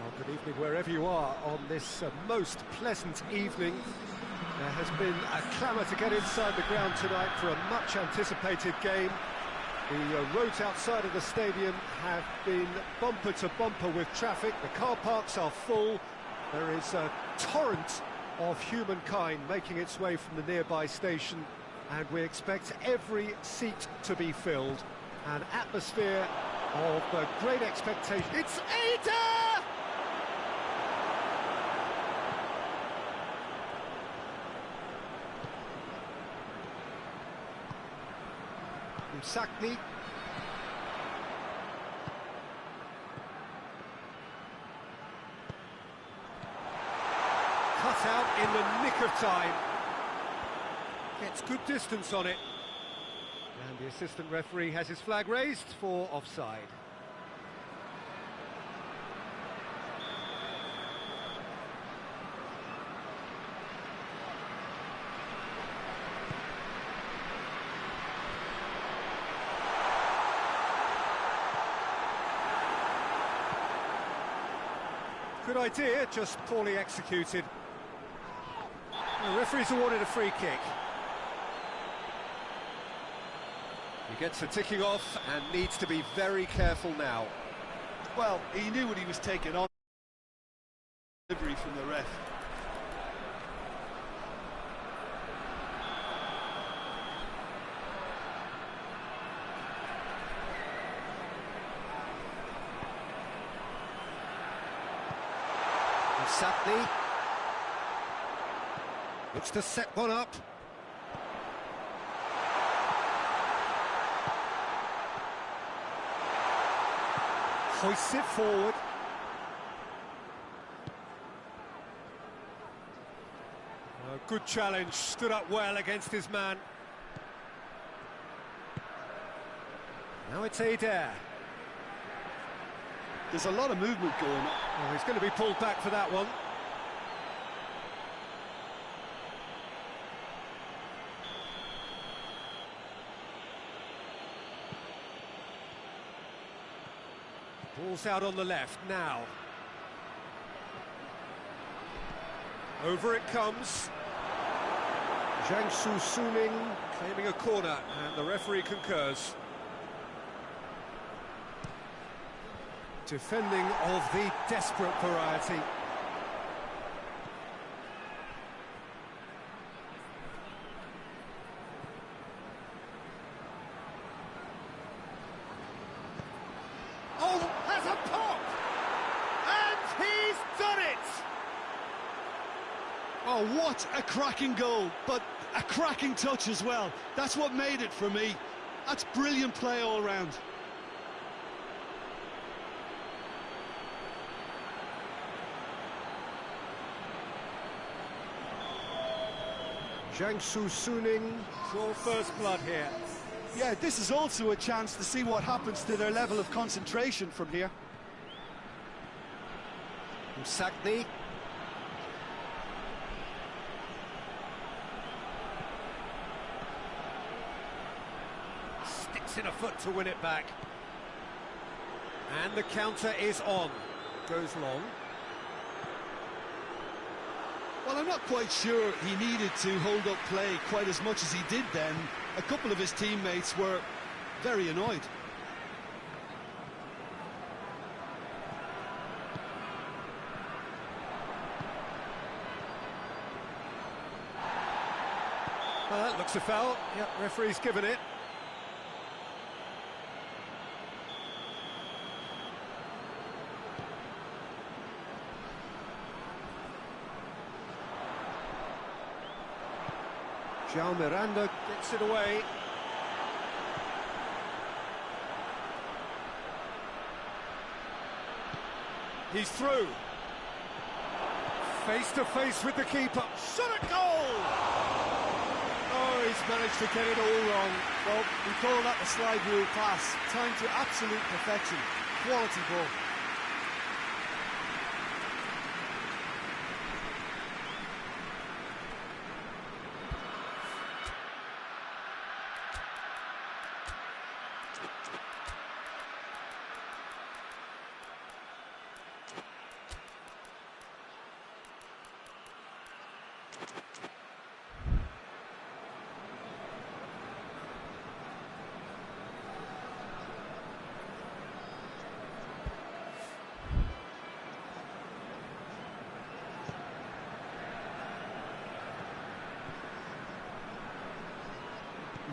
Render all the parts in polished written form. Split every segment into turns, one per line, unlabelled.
Well, good evening wherever you are on this most pleasant evening. There has been a clamour to get inside the ground tonight for a much-anticipated game. The roads outside of the stadium have been bumper to bumper with traffic. The car parks are full. There is a torrent of humankind making its way from the nearby station, and we expect every seat to be filled. An atmosphere of great expectation. It's Ada! Sakni. Cut out in the nick of time. Gets good distance on it. And the assistant referee has his flag raised for offside. Good idea, just poorly executed. The referee's awarded a free kick. He gets the ticking off and needs to be very careful now.
Well, he knew what he was taking on. Delivery from the ref.
Sapni looks to set one up. Hoists it forward. A good challenge, stood up well against his man. Now it's Adair.
There's a lot of movement going on.
Oh, he's going to be pulled back for that one. Ball's out on the left now. Over it comes. Jiangsu Suning claiming a corner, and the referee concurs. Defending of the desperate variety. Oh, has a pop! And he's done it!
Oh, what a cracking goal, but a cracking touch as well. That's what made it for me. That's brilliant play all round.
Jiangsu Suning draw first blood here.
Yeah, this is also a chance to see what happens to their level of concentration from here.
Sakni. Sticks in a foot to win it back. And the counter is on. Goes long.
Well, I'm not quite sure he needed to hold up play quite as much as he did then. A couple of his teammates were very annoyed.
Well, that looks a foul. Yep, referee's given it. João Miranda gets it away. He's through. Face to face with the keeper. Shot at goal! Oh, he's managed to get it all wrong.
Well, we call that the slide rule pass. Time to absolute perfection. Quality ball.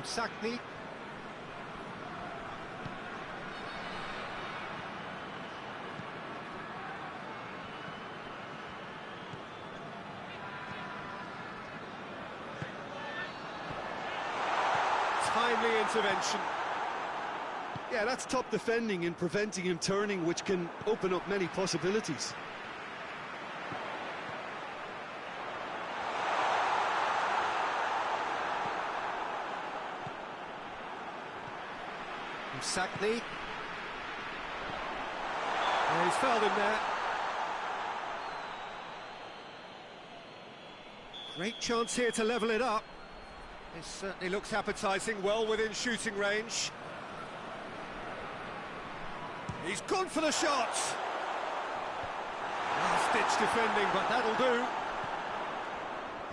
Sakni. Timely intervention.
Yeah, that's top defending and preventing him turning, which can open up many possibilities.
Sakni. Yeah, he's fouled him there. Great chance here to level it up. This certainly looks appetising, well within shooting range. He's gone for the shot. Last-ditch defending, but that'll do.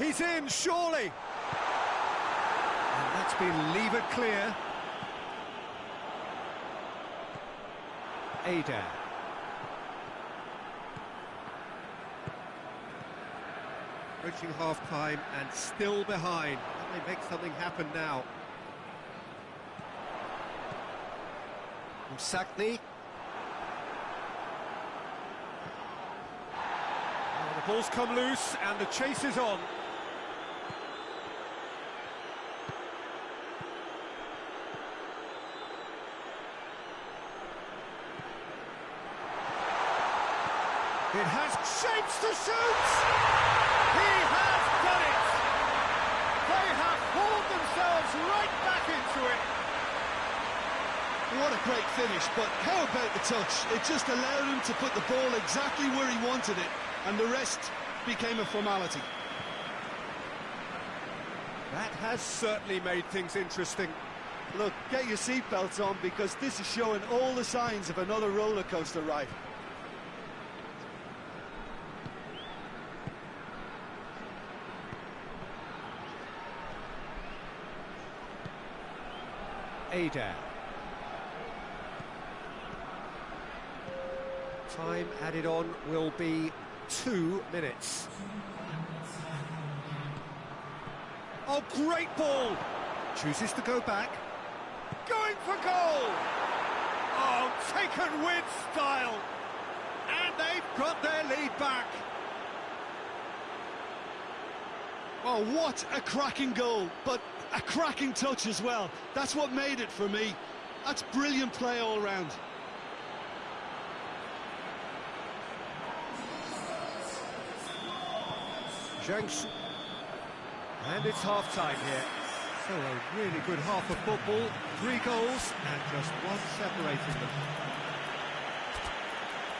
He's in, surely. And that's been levered clear. Ada. Approaching half-time and still behind. Can they make something happen now? From Sakni. Oh, the ball's come loose and the chase is on. It has shapes to shoot! He has done it! They have hauled themselves right back into it!
What a great finish, but how about the touch? It just allowed him to put the ball exactly where he wanted it, and the rest became a formality.
That has certainly made things interesting.
Look, get your seatbelts on, because this is showing all the signs of another roller coaster ride.
Ada. Time added on will be 2 minutes. Oh, great ball! Chooses to go back. Going for goal! Oh, taken with style! And they've got their lead back.
Oh, what a cracking goal, but a cracking touch as well. That's what made it for me. That's brilliant play all round.
Jiangsu. And it's half-time here. So a really good half of football. 3 goals and just one separating them.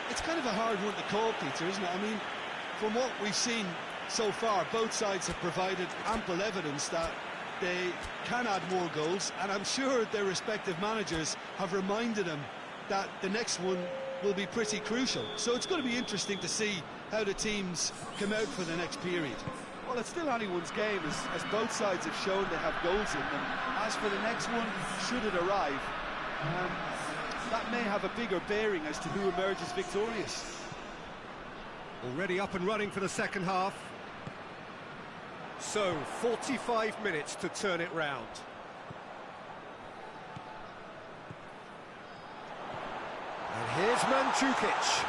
It's kind of a hard one to call, Peter, isn't it? I mean, from what we've seen so far, both sides have provided ample evidence that they can add more goals, and I'm sure their respective managers have reminded them that the next one will be pretty crucial. So it's going to be interesting to see how the teams come out for the next period. Well, it's still anyone's game, as both sides have shown they have goals in them. As for the next one, should it arrive, that may have a bigger bearing as to who emerges victorious.
Already up and running for the second half. So, 45 minutes to turn it round. And here's Mandzukic.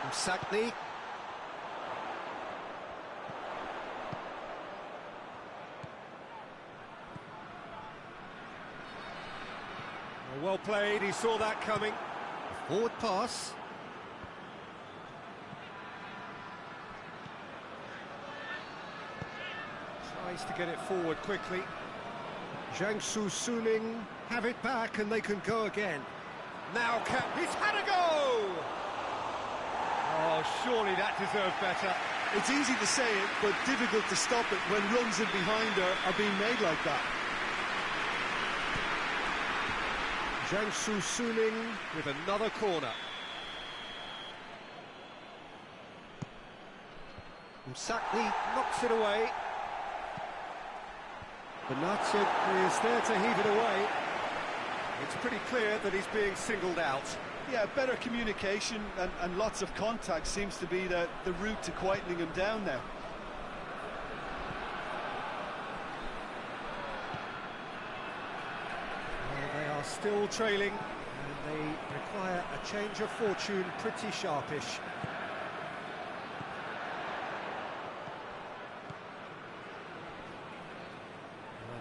From Sakni. Well played, he saw that coming. Forward pass. Tries to get it forward quickly. Jiangsu Suning have it back and they can go again. Now he's had a go! Oh, surely that deserved better.
It's easy to say it, but difficult to stop it when runs in behind are being made like that.
Jiangsu Suning with another corner. Sakni knocks it away. Benatia is there to heave it away. It's pretty clear that he's being singled out.
Yeah, better communication and lots of contact seems to be the route to quietening him down now.
still trailing, and they require a change of fortune pretty sharpish.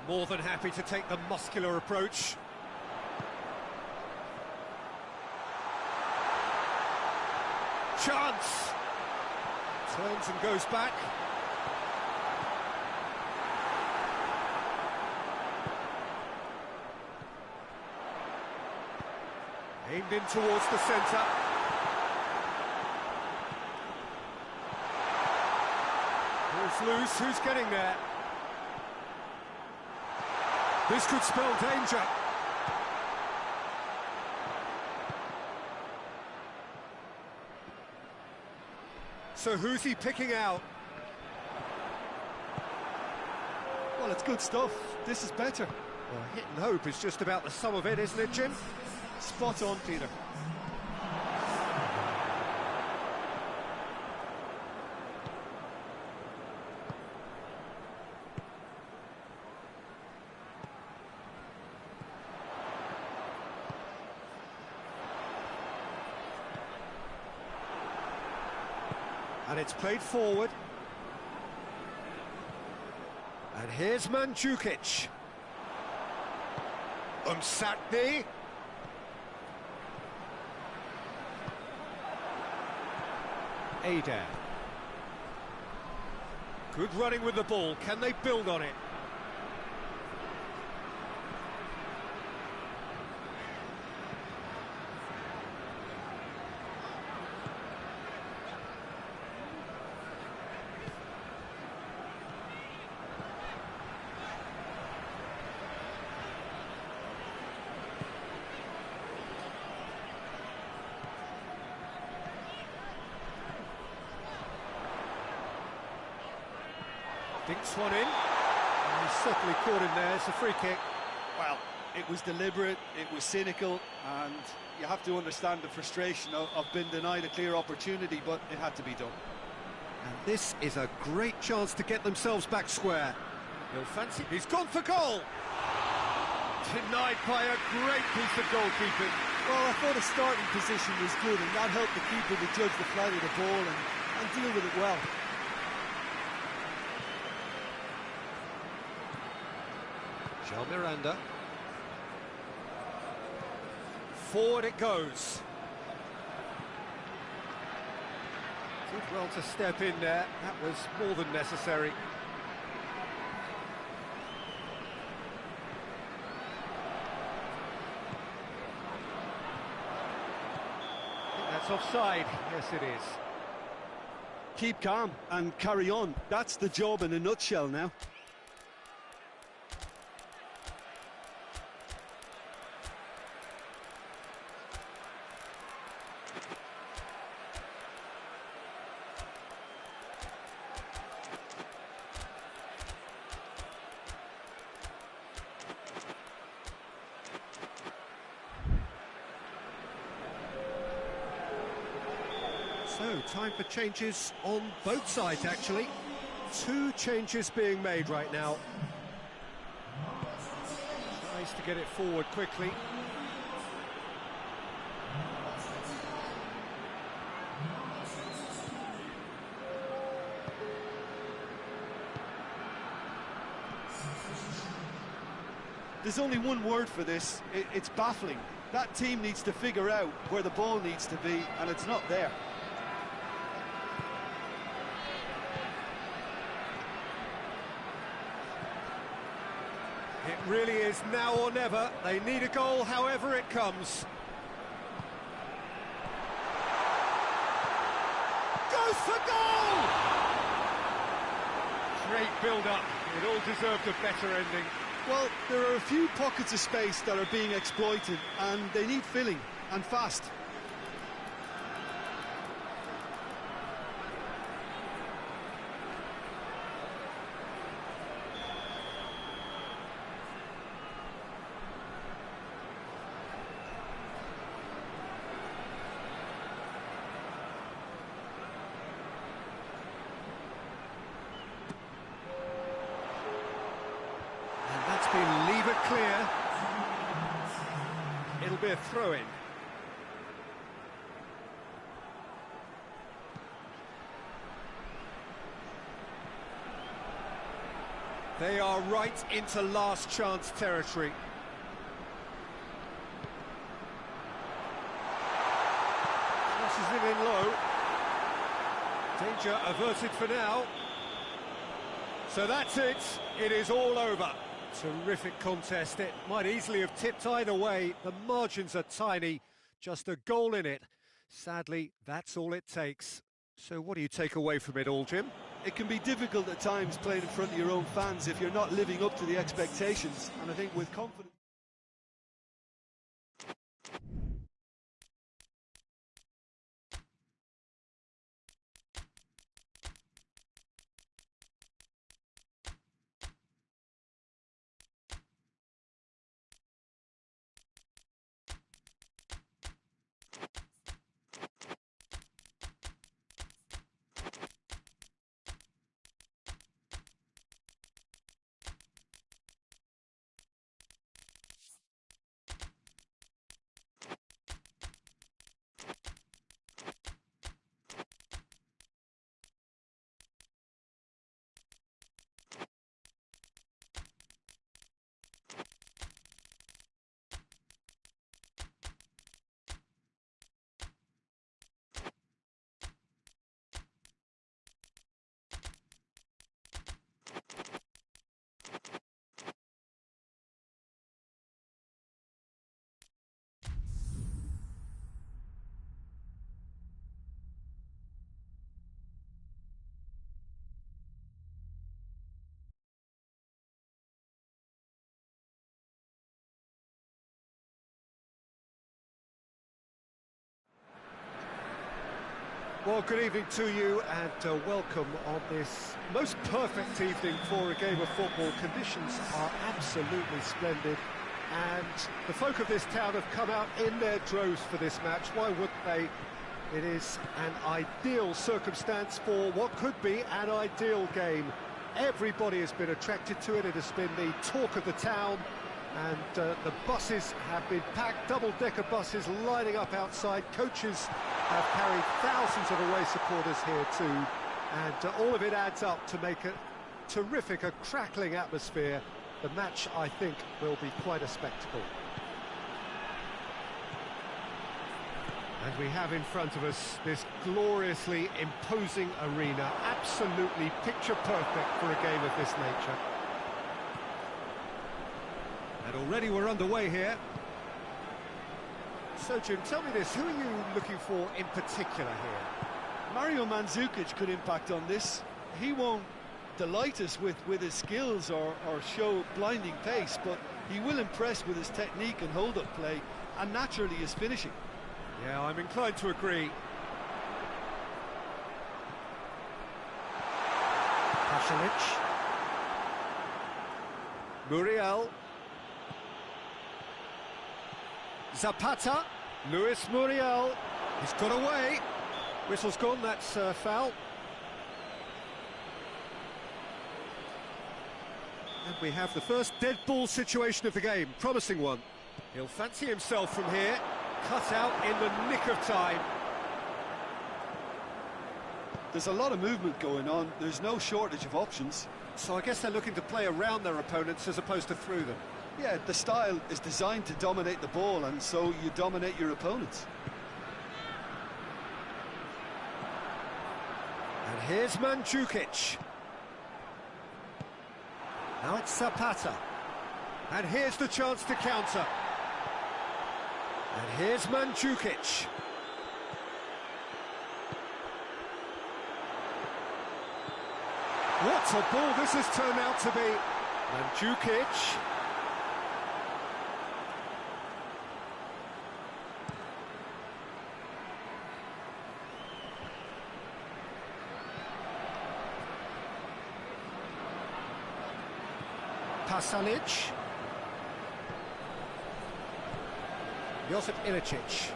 More than happy to take the muscular approach. Chance! Turns and goes back. Aimed in towards the centre. Ball's loose, who's getting there? This could spell danger. So who's he picking out?
Well, it's good stuff. This is better.
Well, hit and hope is just about the sum of it, isn't it, Jim?
Spot on, Peter.
And it's played forward. And here's Mandzukic. Umsatni. Ada. Good running with the ball. Can they build on it? Dinks one in, and he's certainly caught in there. It's a free kick.
Well, it was deliberate, it was cynical, and you have to understand the frustration of being denied a clear opportunity, but it had to be done.
And this is a great chance to get themselves back square. He'll fancy... He's gone for goal! Denied by a great piece of goalkeeping.
Well, I thought the starting position was good, and that helped the keeper to judge the flight of the ball and deal with it well.
João Miranda. Forward it goes. Did well to step in there. That was more than necessary. I think that's offside. Yes, it is.
Keep calm and carry on. That's the job in a nutshell now.
So, time for changes on both sides, actually. 2 changes being made right now. Tries to get it forward quickly.
There's only one word for this. It's baffling. That team needs to figure out where the ball needs to be, and it's not there.
It really is now or never. They need a goal however it comes. Goes for goal! Great build-up. It all deserved a better ending.
Well, there are a few pockets of space that are being exploited, and they need filling, and fast.
Leave it clear. be a throw-in. They are right into last chance territory. Crosses it in low. Danger averted for now. So that's it. It is all over. Terrific contest. It might easily have tipped either way. The margins are tiny. Just a goal in it. Sadly, that's all it takes. So what do you take away from it all, Jim?
It can be difficult at times playing in front of your own fans if you're not living up to the expectations. And I think with confidence...
Well, good evening to you and welcome on this most perfect evening for a game of football. Conditions are absolutely splendid and the folk of this town have come out in their droves for this match. Why wouldn't they? It is an ideal circumstance for what could be an ideal game. Everybody has been attracted to it. It has been the talk of the town. And the buses have been packed, double-decker buses lining up outside. Coaches have carried thousands of away supporters here too. And all of it adds up to make a terrific, a crackling atmosphere. The match, I think, will be quite a spectacle. And we have in front of us this gloriously imposing arena. Absolutely picture-perfect for a game of this nature. And already we're underway here. So, Jim, tell me this, who are you looking for in particular here?
Mario Mandzukic could impact on this. He won't delight us with his skills or show blinding pace, but he will impress with his technique and hold-up play, and naturally his finishing.
Yeah, I'm inclined to agree. Pasalic. Muriel. Zapata, Luis Muriel, he's got away, whistle's gone, that's foul. And we have the first dead ball situation of the game, promising one. He'll fancy himself from here, cut out in the nick of time.
There's a lot of movement going on, there's no shortage of options.
So I guess they're looking to play around their opponents as opposed to through them.
Yeah, the style is designed to dominate the ball, and so you dominate your opponents.
And here's Mandzukic. Now it's Zapata. And here's the chance to counter. And here's Mandzukic. What a ball this has turned out to be. Mandzukic. Pasalic. Josip Ilicic.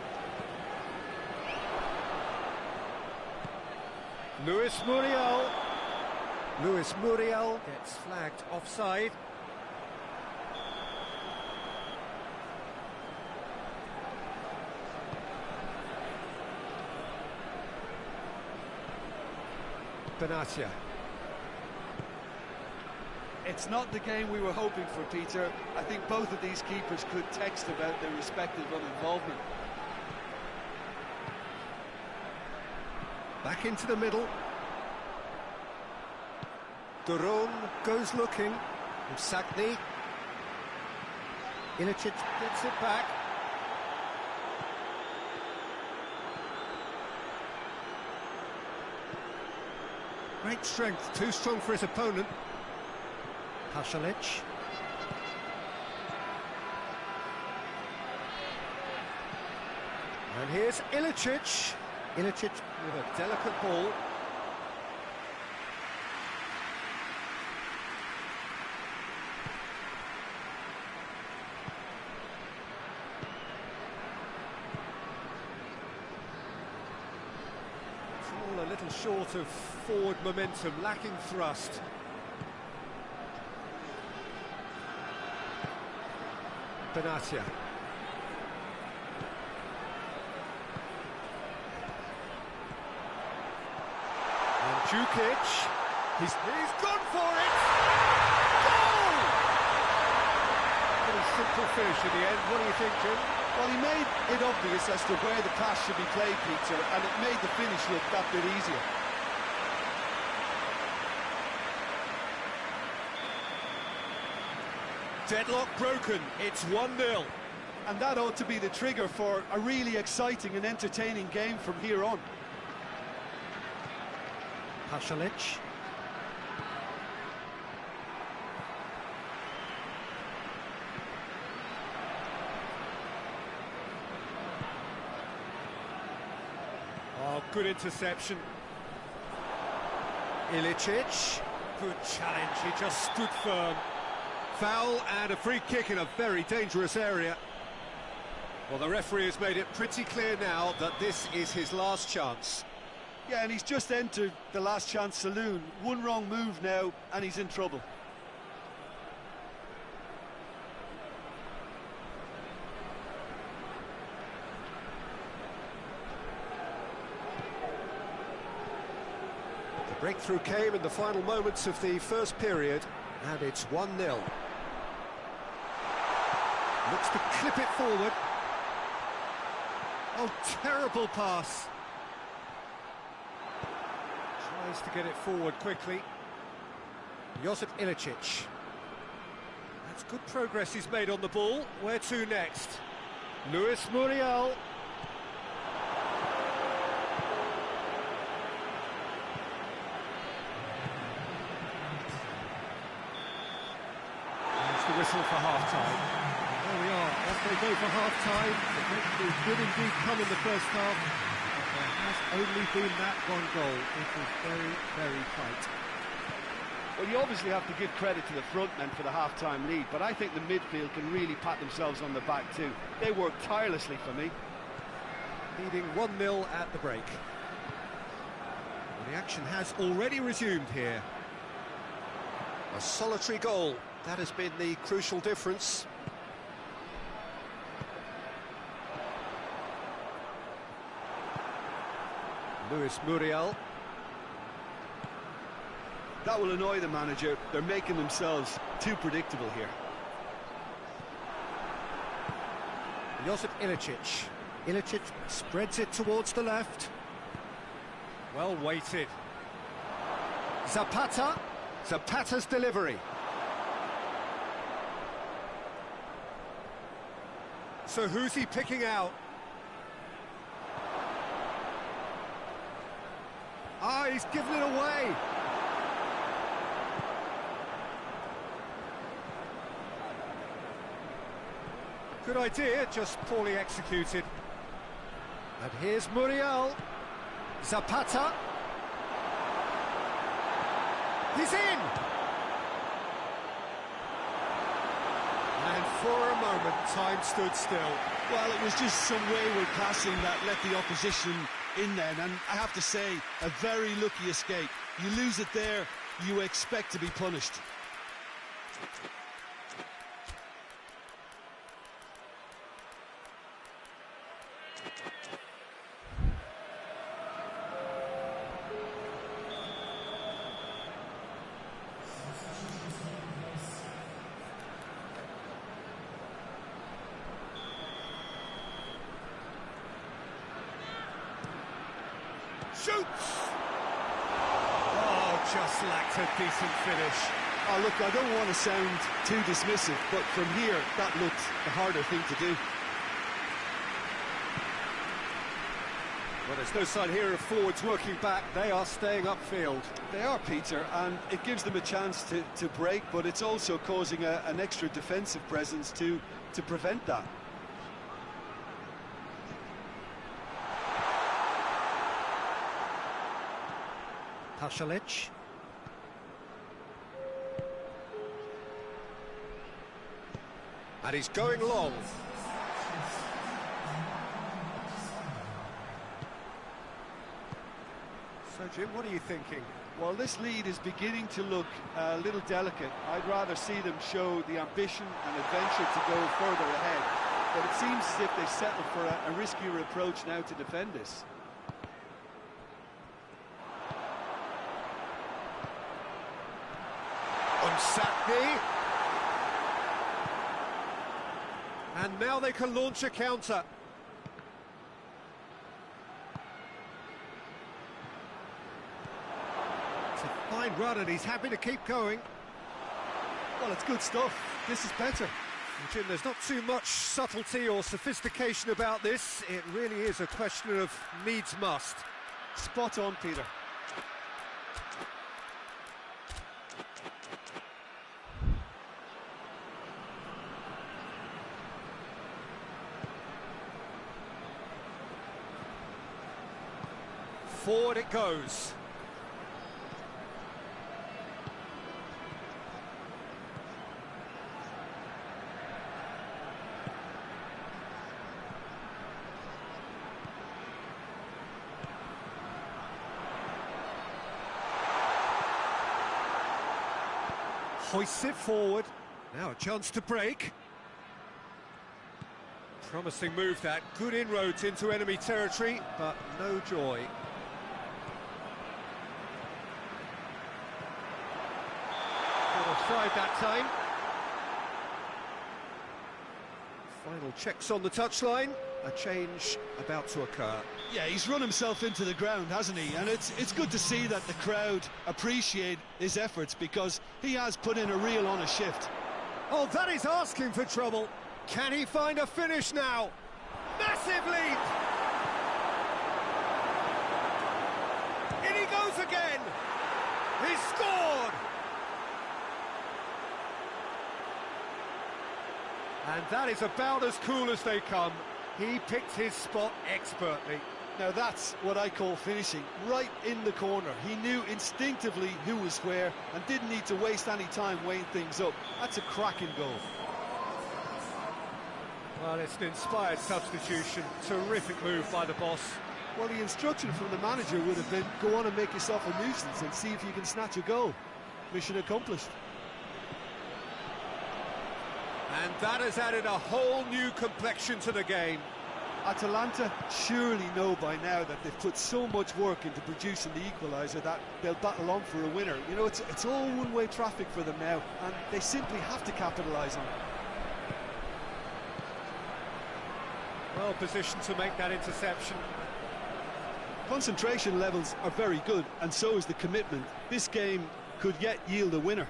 Luis Muriel. Luis Muriel gets flagged offside. Benatia.
It's not the game we were hoping for, Peter. I think both of these keepers could text about their respective uninvolvement.
Back into the middle. Duron goes looking. Sagni. Ilicic gets it back. Great strength, too strong for his opponent. Pasalic. And here's Ilicic. Ilicic with a delicate ball. It's all a little short of forward momentum, lacking thrust. Benatia. And Djukic. He's gone for it! Goal! Pretty simple finish in the end. What do you think, Jim?
Well, he made it obvious as to where the pass should be played, Peter, and it made the finish look that bit easier.
Deadlock broken, it's 1-0.
And that ought to be the trigger for a really exciting and entertaining game from here on.
Pasalic. Oh, good interception. Ilicic. Good challenge, he just stood firm. Foul and a free kick in a very dangerous area. Well, the referee has made it pretty clear now that this is his last chance.
Yeah, and he's just entered the last chance saloon. One wrong move now, and he's in trouble.
The breakthrough came in the final moments of the first period, and it's 1-0. Looks to clip it forward. Oh, terrible pass. Tries to get it forward quickly. Josip Ilicic. That's good progress he's made on the ball. Where to next? Luis Muriel. There's the whistle for half-time. There we are, off they go for half-time. The breakthrough did indeed come in the first half, but there has only been that one goal. It was very, very tight.
Well, you obviously have to give credit to the front men for the half-time lead, but I think the midfield can really pat themselves on the back too. They worked tirelessly for me.
Leading 1-0 at the break. Well, the action has already resumed here. A solitary goal, that has been the crucial difference. Luis Muriel.
That will annoy the manager. They're making themselves too predictable here.
Josip Ilicic. Ilicic spreads it towards the left. Well weighted. Zapata. Zapata's delivery. So who's he picking out? Ah, he's given it away. Good idea, just poorly executed. And here's Muriel. Zapata. He's in! And for a moment, time stood still.
Well, it was just some wayward passing that let the opposition in then, and I have to say, a very lucky escape. You lose it there, you expect to be punished.
Shoots! Oh, just lacked a decent finish.
Oh, look, I don't want to sound too dismissive, but from here, that looked the harder thing to do.
Well, there's no sign here of forwards working back. They are staying upfield.
They are, Peter, and it gives them a chance to break, but it's also causing an extra defensive presence to prevent that.
Pasalic. And he's going long. So, Jim, what are you thinking?
Well, this lead is beginning to look a little delicate. I'd rather see them show the ambition and adventure to go further ahead. But it seems as if they've settled for a riskier approach now to defend this.
Satney. And now they can launch a counter. It's a fine run and he's happy to keep going.
Well, it's good stuff. This is better.
Jim, there's not too much subtlety or sophistication about this. It really is a question of needs must.
Spot on, Peter.
Forward it goes. Hoists it forward. Now a chance to break. Promising move that. Good inroads into enemy territory, but no joy. Tried that time. Final checks on the touchline. A change about to occur.
Yeah, he's run himself into the ground, hasn't he? And it's good to see that the crowd appreciate his efforts because he has put in a real honest shift.
Oh, that is asking for trouble. Can he find a finish now? Massive leap! In he goes again! He's scored! And that is about as cool as they come. He picked his spot expertly.
Now that's what I call finishing, right in the corner. He knew instinctively who was where and didn't need to waste any time weighing things up. That's a cracking goal.
Well, it's an inspired substitution. Terrific move by the boss.
Well, the instruction from the manager would have been, go on and make yourself a nuisance and see if you can snatch a goal. Mission accomplished.
And that has added a whole new complexion to the game.
Atalanta surely know by now that they've put so much work into producing the equaliser that they'll battle on for a winner. You know, it's all one-way traffic for them now, and they simply have to capitalise on it.
Well positioned to make that interception.
Concentration levels are very good, and so is the commitment. This game could yet yield a winner.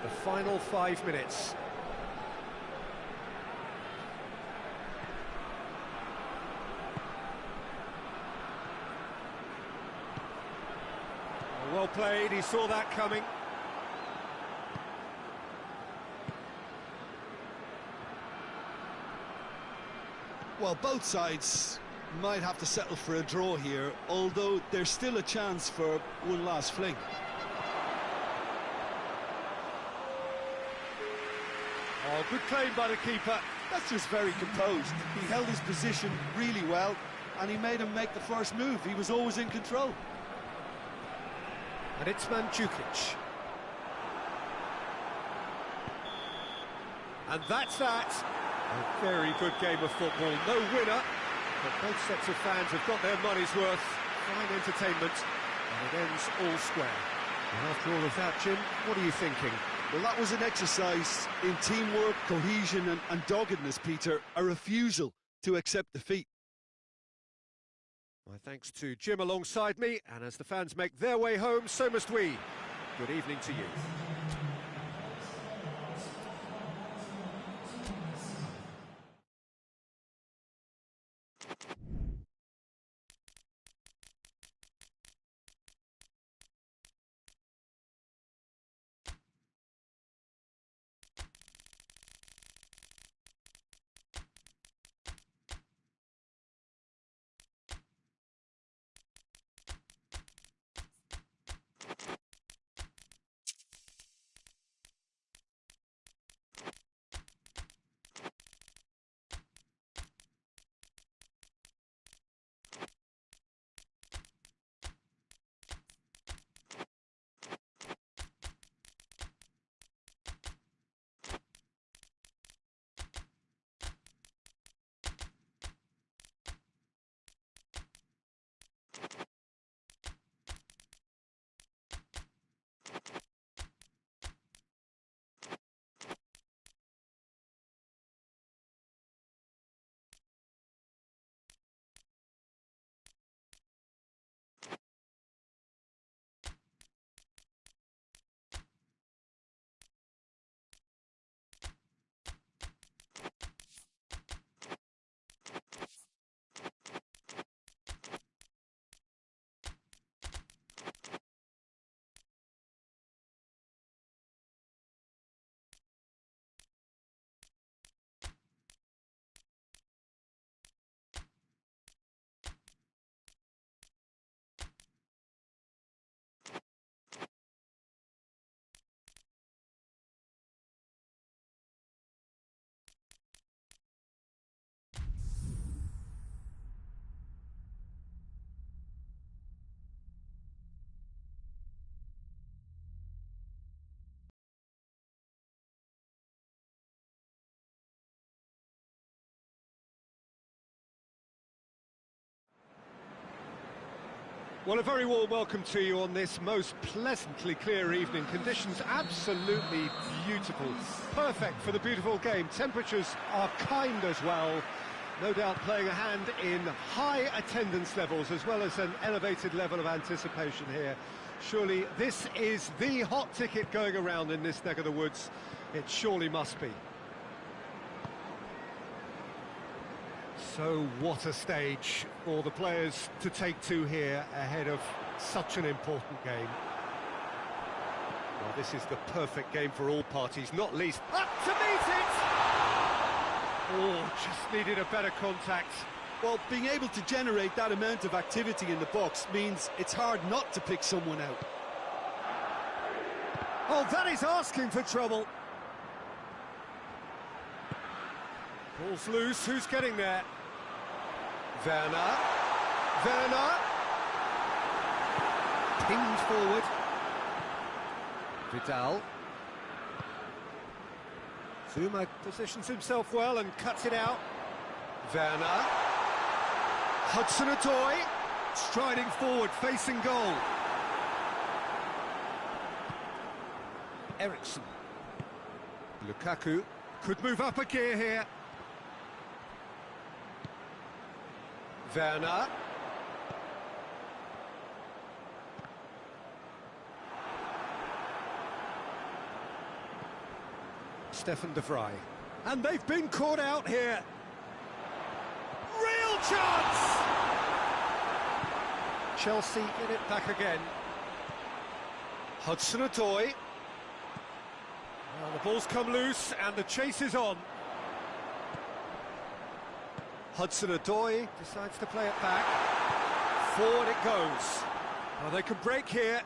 The final 5 minutes. Well played, he saw that coming.
Well, both sides might have to settle for a draw here, although there's still a chance for one last fling.
Oh, good claim by the keeper.
That's just very composed. He held his position really well, and he made him make the first move. He was always in control.
And it's Mandzukic. And that's that. A very good game of football. No winner, but both sets of fans have got their money's worth. Fine entertainment, and it ends all square. And after all of that, Jim, what are you thinking?
Well, that was an exercise in teamwork, cohesion and doggedness, Peter. A refusal to accept defeat.
My thanks to Jim alongside me, and as the fans make their way home, so must we. Good evening to you. Well, a very warm welcome to you on this most pleasantly clear evening. Conditions absolutely beautiful. Perfect for the beautiful game. Temperatures are kind as well. No doubt playing a hand in high attendance levels as well as an elevated level of anticipation here. Surely this is the hot ticket going around in this neck of the woods. It surely must be. So what a stage for the players to take to here ahead of such an important game. Well, this is the perfect game for all parties, not least up to meet it! Oh, just needed a better contact.
Well, being able to generate that amount of activity in the box means it's hard not to pick someone out.
Oh, that is asking for trouble. Ball's loose, who's getting there? Werner, pinged forward. Vidal. Zuma positions himself well and cuts it out. Werner. Hudson-Odoi, striding forward, facing goal. Eriksson. Lukaku could move up a gear here. Werner. Stefan de Vrij. And they've been caught out here. Real chance! Chelsea get it back again. Hudson-Odoi. Well, the ball's come loose and the chase is on. Hudson-Odoi decides to play it back. Forward it goes. Well, they can break here.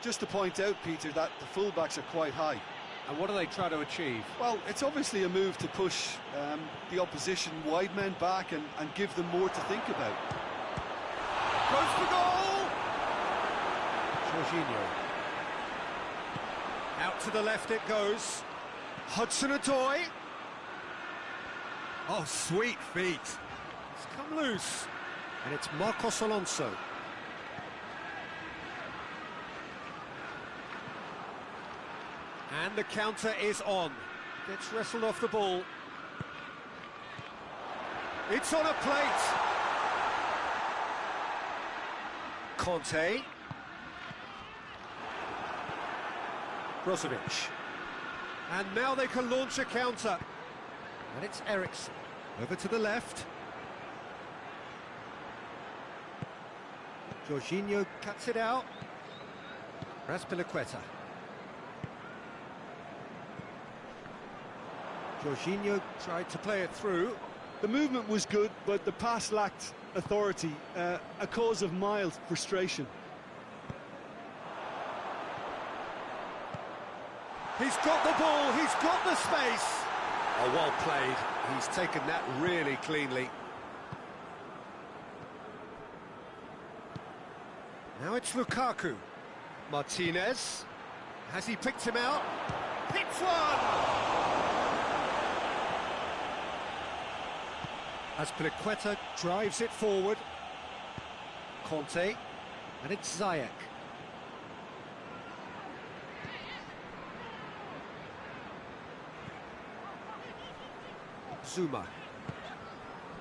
Just to point out, Peter, that the fullbacks are quite high.
And what do they try to achieve?
Well, it's obviously a move to push the opposition wide men back and give them more to think about.
Goes for goal! Jorginho. Out to the left it goes. Hudson-Odoi. Oh, sweet feet. It's come loose. And it's Marcos Alonso. And the counter is on. Gets wrestled off the ball. It's on a plate. Conte. Brozovic. And now they can launch a counter. And it's Eriksson. Over to the left. Jorginho cuts it out. Raspilicueta. Jorginho tried to play it through.
The movement was good, but the pass lacked authority, a cause of mild frustration.
He's got the ball, he's got the space. Oh, well played. He's taken that really cleanly. Now it's Lukaku. Martinez. Has he picked him out? Hits one! Azpilicueta drives it forward. Conte. And it's Ziyech. Zuma.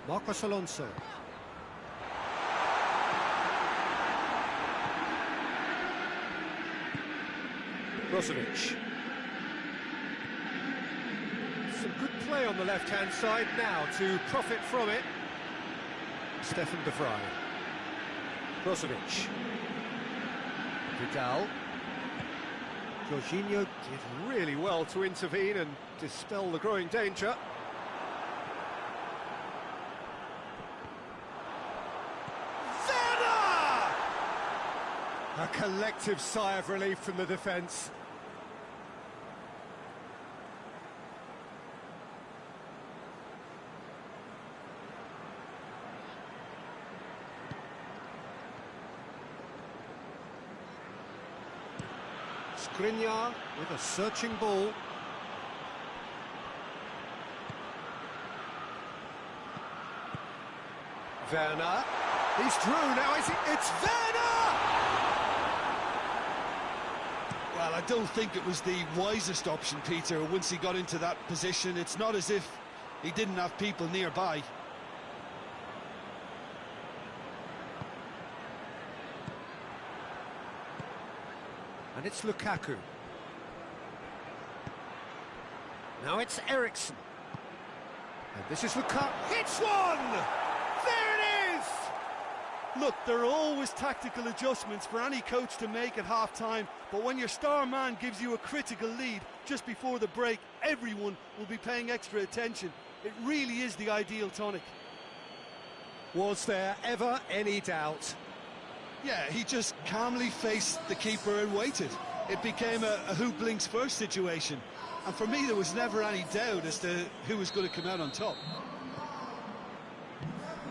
Marcos Alonso. Brozovic. Some good play on the left-hand side now to profit from it. Stefan de Vrij. Brozovic. Vidal. Jorginho did really well to intervene and dispel the growing danger. A collective sigh of relief from the defence. Skriniar with a searching ball. Werner. He's through now, is it? It's Werner!
Well, I don't think it was the wisest option, Peter, once he got into that position. It's not as if he didn't have people nearby.
And it's Lukaku. Now it's Eriksson. And this is Lukaku. Hits one! There it is!
Look, there are always tactical adjustments for any coach to make at half-time, but when your star man gives you a critical lead just before the break, everyone will be paying extra attention. It really is the ideal tonic.
Was there ever any doubt?
Yeah, he just calmly faced the keeper and waited. It became a who blinks first situation. And for me, there was never any doubt as to who was going to come out on top.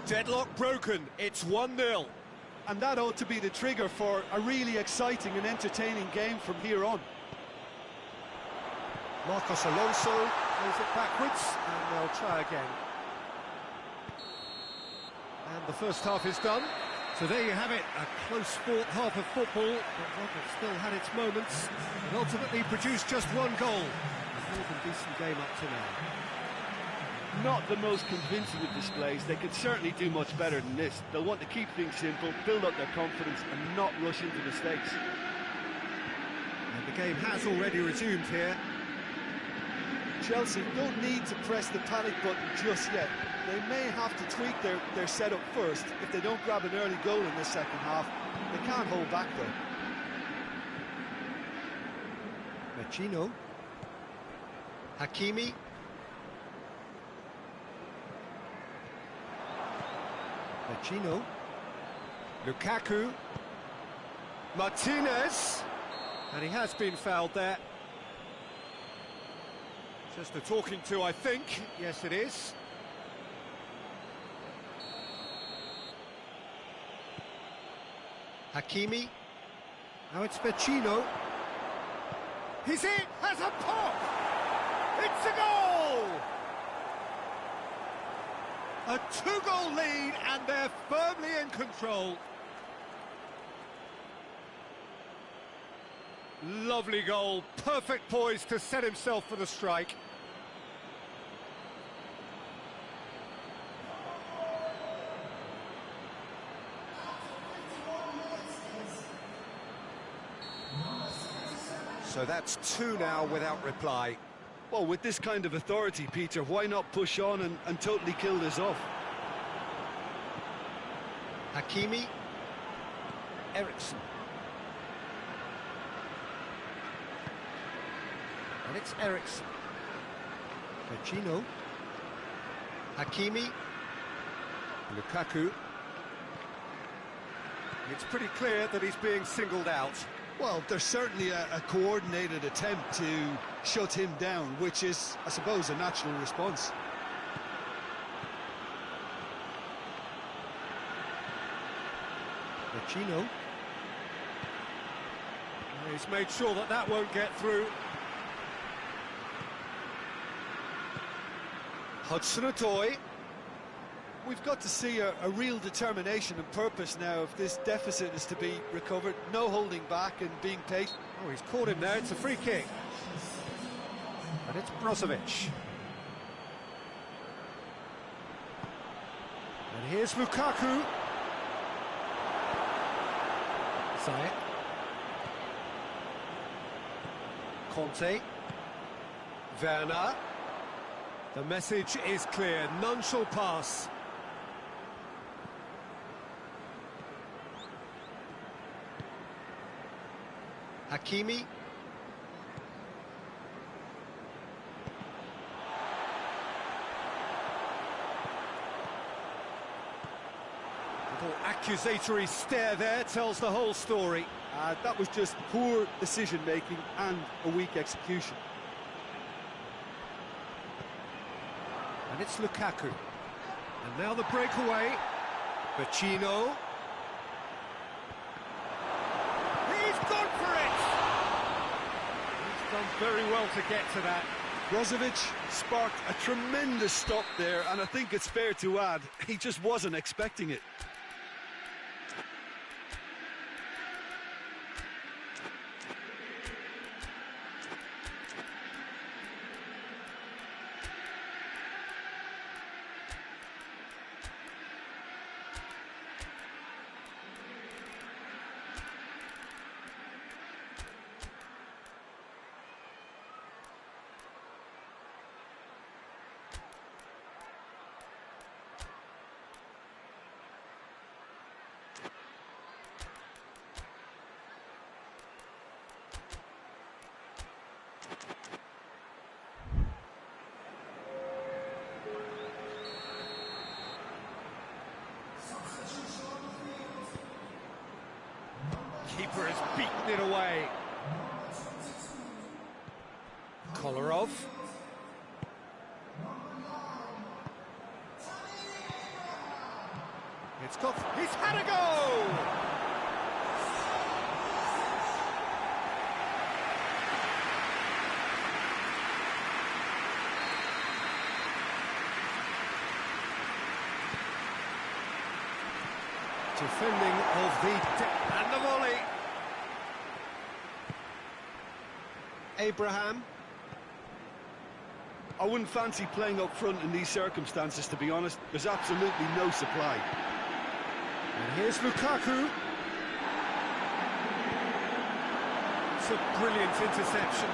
Deadlock broken, it's 1-0.
And that ought to be the trigger for a really exciting and entertaining game from here on.
Marcos Alonso plays it backwards, and they'll try again. And the first half is done. So there you have it, a close-fought half of football, but one that still had its moments, and ultimately produced just one goal. A more than decent game up to now.
Not the most convincing of displays. They could certainly do much better than this. They'll want to keep things simple, build up their confidence, and not rush into mistakes.
And the game has already resumed here.
Chelsea don't need to press the panic button just yet. They may have to tweak their setup first. If they don't grab an early goal in the second half, they can't hold back though.
Vecino. Hakimi. Vecino. Lukaku. Martinez. And he has been fouled there. Just a talking to, I think. Yes, it is. Hakimi. Now it's Vecino. He's in! Has a pop! It's a goal! A two-goal lead, and they're firmly in control. Lovely goal, perfect poise to set himself for the strike. So that's 2 now without reply.
Well, with this kind of authority, Peter, why not push on and totally kill this off?
Hakimi. Ericsson. And it's Ericsson. Vecino. Hakimi. Lukaku. It's pretty clear that he's being singled out.
Well, there's certainly a coordinated attempt to shut him down, which is, I suppose, a natural response.
Vecino. He's made sure that that won't get through. Hudson-Odoi.
We've got to see a real determination and purpose now if this deficit is to be recovered. No holding back and being patient.
Oh, he's caught him there. It's a free kick. And it's Brozovic. And here's Lukaku. Zayek. Conte. Werner. The message is clear. None shall pass. Hakimi. Little accusatory stare there tells the whole story.
That was just poor decision-making and a weak execution.
And it's Lukaku. And now the breakaway. Vecino. He's gone for it! He's done very well to get to that.
Brozovic sparked a tremendous stop there, and I think it's fair to add, he just wasn't expecting it.
Keeper has beaten it away. Kolarov. He's had a go! Defending of the and the volley. Abraham.
I wouldn't fancy playing up front in these circumstances, to be honest. There's absolutely no supply.
And here's Lukaku. It's a brilliant interception.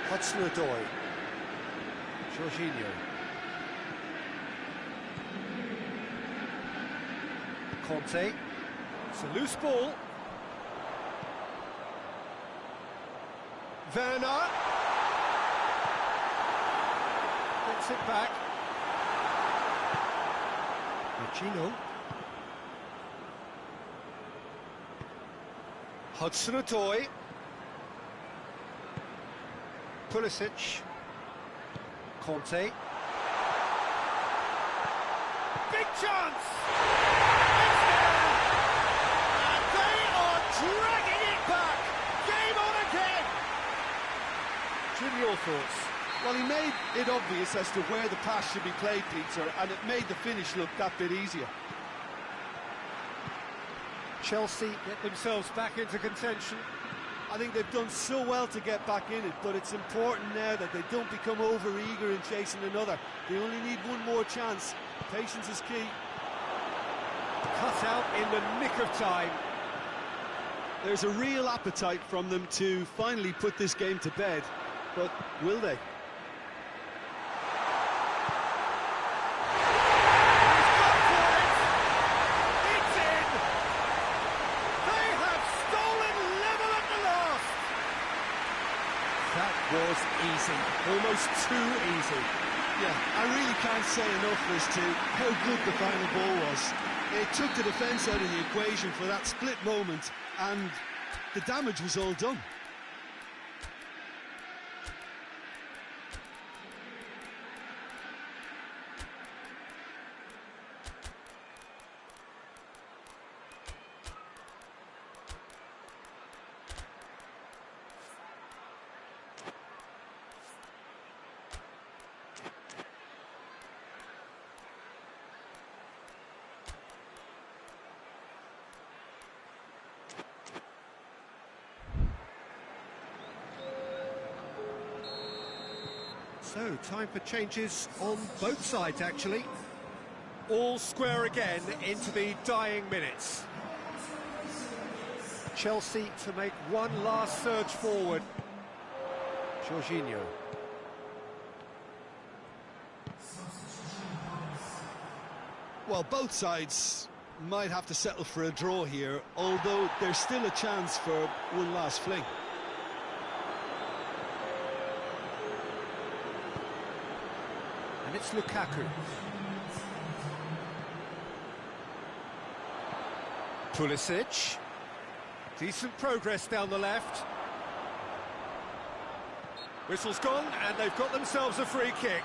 Hudson-Odoi. Jorginho. Conte. It's a loose ball. Werner. Gets it back. Vecino. Hudson-Odoi. Pulisic. Conte. Big chance! It's there! And they are dragging it back! Game on again! Jim, your thoughts?
Well, he made it obvious as to where the pass should be played, Peter, and it made the finish look that bit easier.
Chelsea get themselves back into contention.
I think they've done so well to get back in it, but it's important now that they don't become over-eager in chasing another. They only need one more chance. Patience is key.
Cut out in the nick of time.
There's a real appetite from them to finally put this game to bed, but will they?
Was easy, almost too easy.
Yeah, I really can't say enough as to how good the final ball was. It took the defence out of the equation for that split moment, and the damage was all done.
So, time for changes on both sides, actually. All square again into the dying minutes. Chelsea to make one last surge forward. Jorginho.
Well, both sides might have to settle for a draw here, although there's still a chance for one last fling.
And it's Lukaku. Pulisic. Decent progress down the left. Whistle's gone, and they've got themselves a free kick.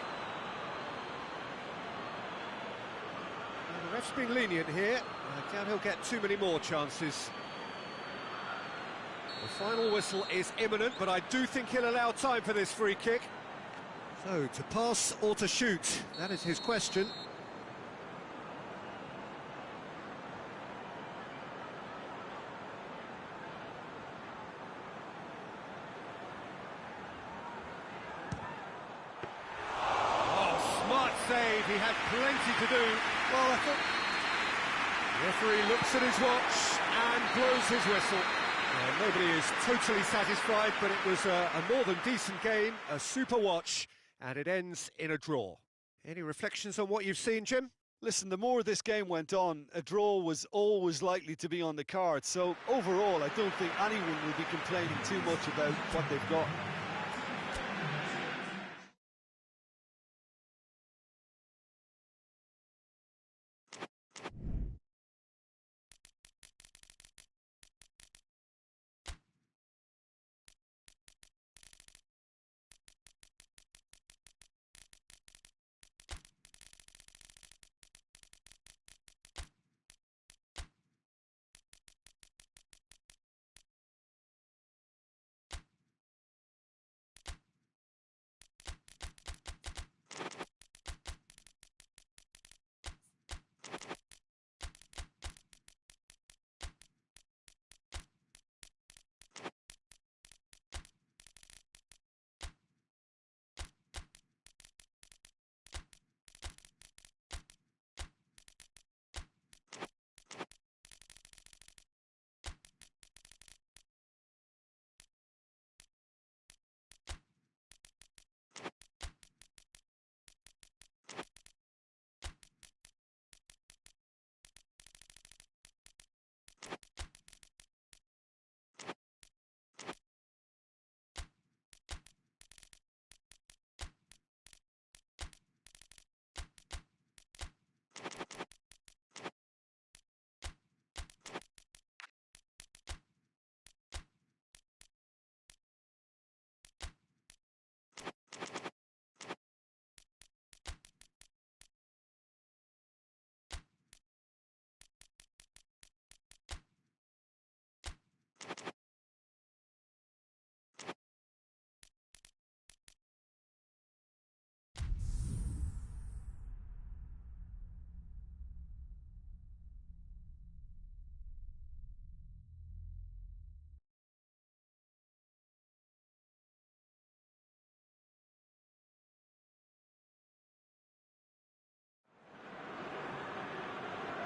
And the ref's been lenient here. I doubt he'll get too many more chances. The final whistle is imminent, but I do think he'll allow time for this free kick. So, to pass or to shoot, that is his question. Oh, smart save, he had plenty to do. Well, I thought... The referee looks at his watch and blows his whistle. Nobody is totally satisfied, but it was a more than decent game, a super watch. And it ends in a draw. Any reflections on what you've seen, Jim?
Listen, the more this game went on, a draw was always likely to be on the card. So overall, I don't think anyone will be complaining too much about what they've got.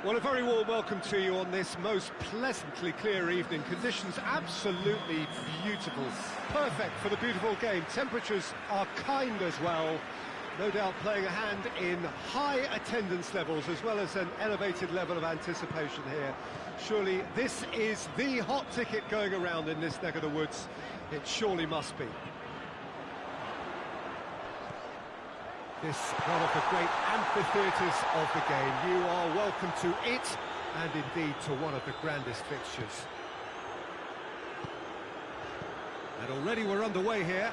Well, a very warm welcome to you on this most pleasantly clear evening. Conditions absolutely beautiful. Perfect for the beautiful game. Temperatures are kind as well. No doubt playing a hand in high attendance levels as well as an elevated level of anticipation here. Surely this is the hot ticket going around in this neck of the woods. It surely must be. This one of the great amphitheatres of the game. You are welcome to it, and indeed to one of the grandest fixtures. And already we're underway here.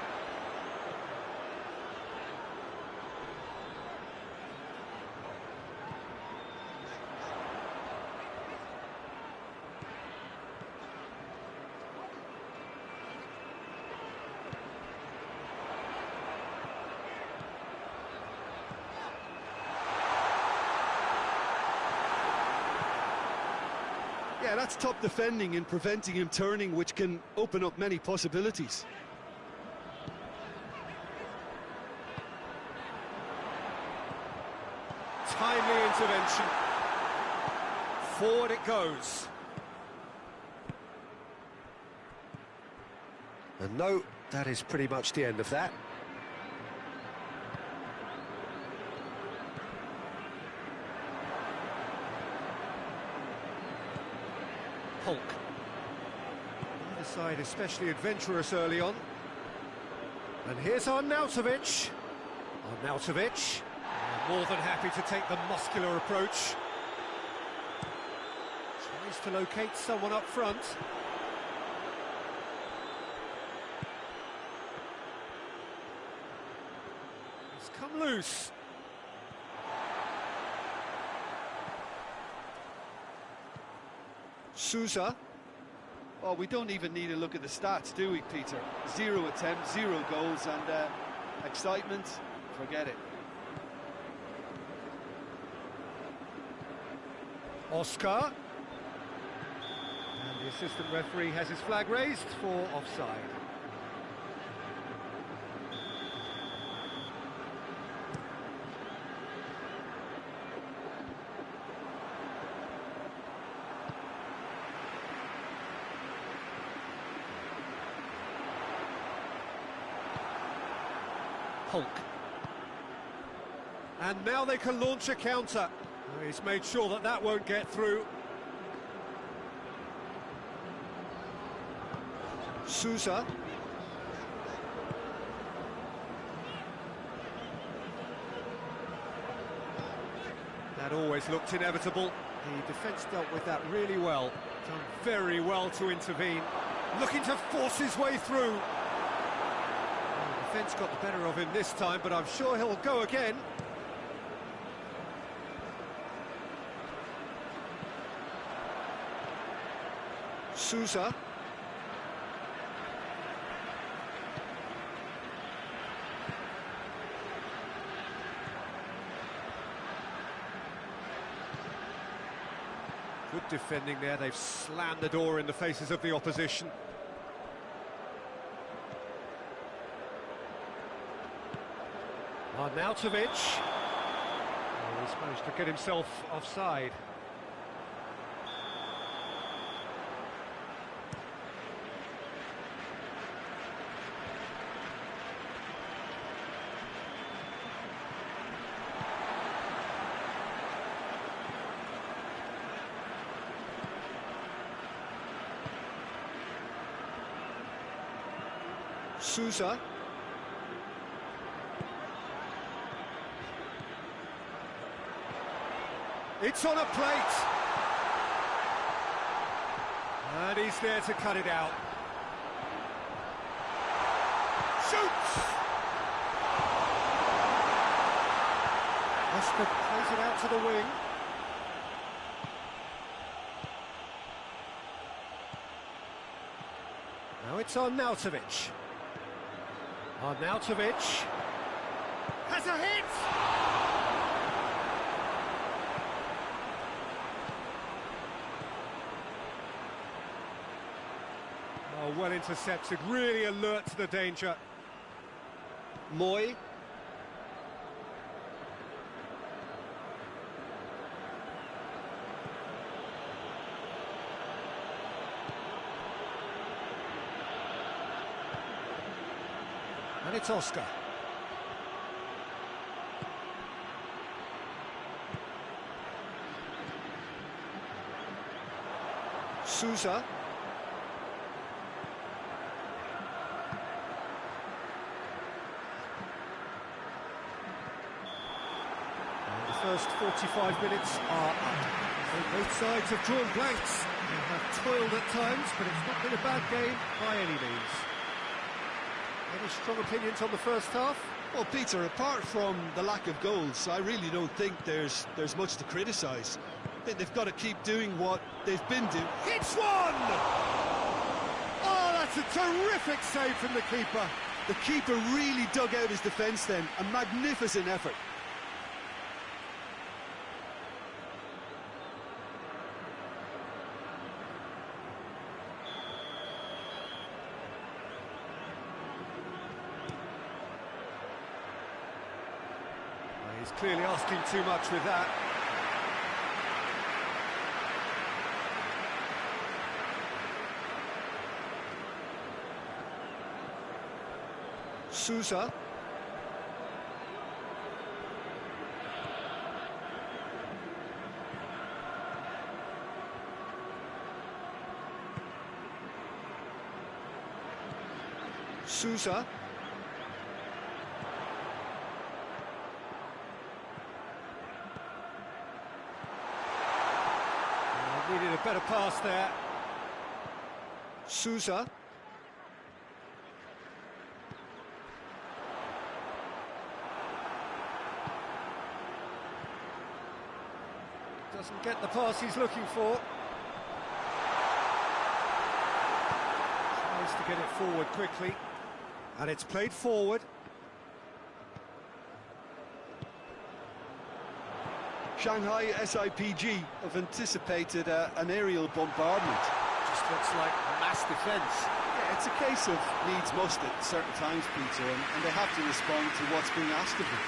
Yeah, that's top defending and preventing him turning, which can open up many possibilities.
Timely intervention. Forward it goes. And no, that is pretty much the end of that. Hulk. Either side especially adventurous early on. And here's Arnautovic. Arnautovic, more than happy to take the muscular approach. Tries to locate someone up front. It's come loose. Sousa.
Well, we don't even need to look at the stats, do we, Peter? 0 attempts, 0 goals, and excitement, forget it.
Oscar. And the assistant referee has his flag raised for offside. Hulk. And now they can launch a counter. He's made sure that that won't get through. Sousa. That always looked inevitable. The defence dealt with that really well. Done very well to intervene. Looking to force his way through. The defence got the better of him this time, but I'm sure he'll go again. Sousa. Good defending there. They've slammed the door in the faces of the opposition. Arnautovic. Oh, he's managed to get himself offside. Sousa. It's on a plate. And he's there to cut it out. Shoots! Oscar plays it out to the wing. Now it's Arnautovic. Arnautovic has a hit! Oh, well intercepted, really alert to the danger. Moy. And it's Oscar. Sousa. And the first 45 minutes are up. So both sides have drawn blanks. They have toiled at times, but it's not been a bad game by any means. Any strong opinions on the first half?
Well, Peter, apart from the lack of goals, I really don't think there's much to criticise. I think they've got to keep doing what they've been doing.
Hits one! Oh, that's a terrific save from the keeper.
The keeper really dug out his defence then. A magnificent effort.
He's clearly asking too much with that. Sousa. Sousa. Needed a better pass there. Sousa. Doesn't get the pass he's looking for. Tries to get it forward quickly. And it's played forward.
Shanghai SIPG have anticipated an aerial bombardment.
Just looks like mass defence.
Yeah, it's a case of needs must at certain times, Peter, and they have to respond to what's being asked of them.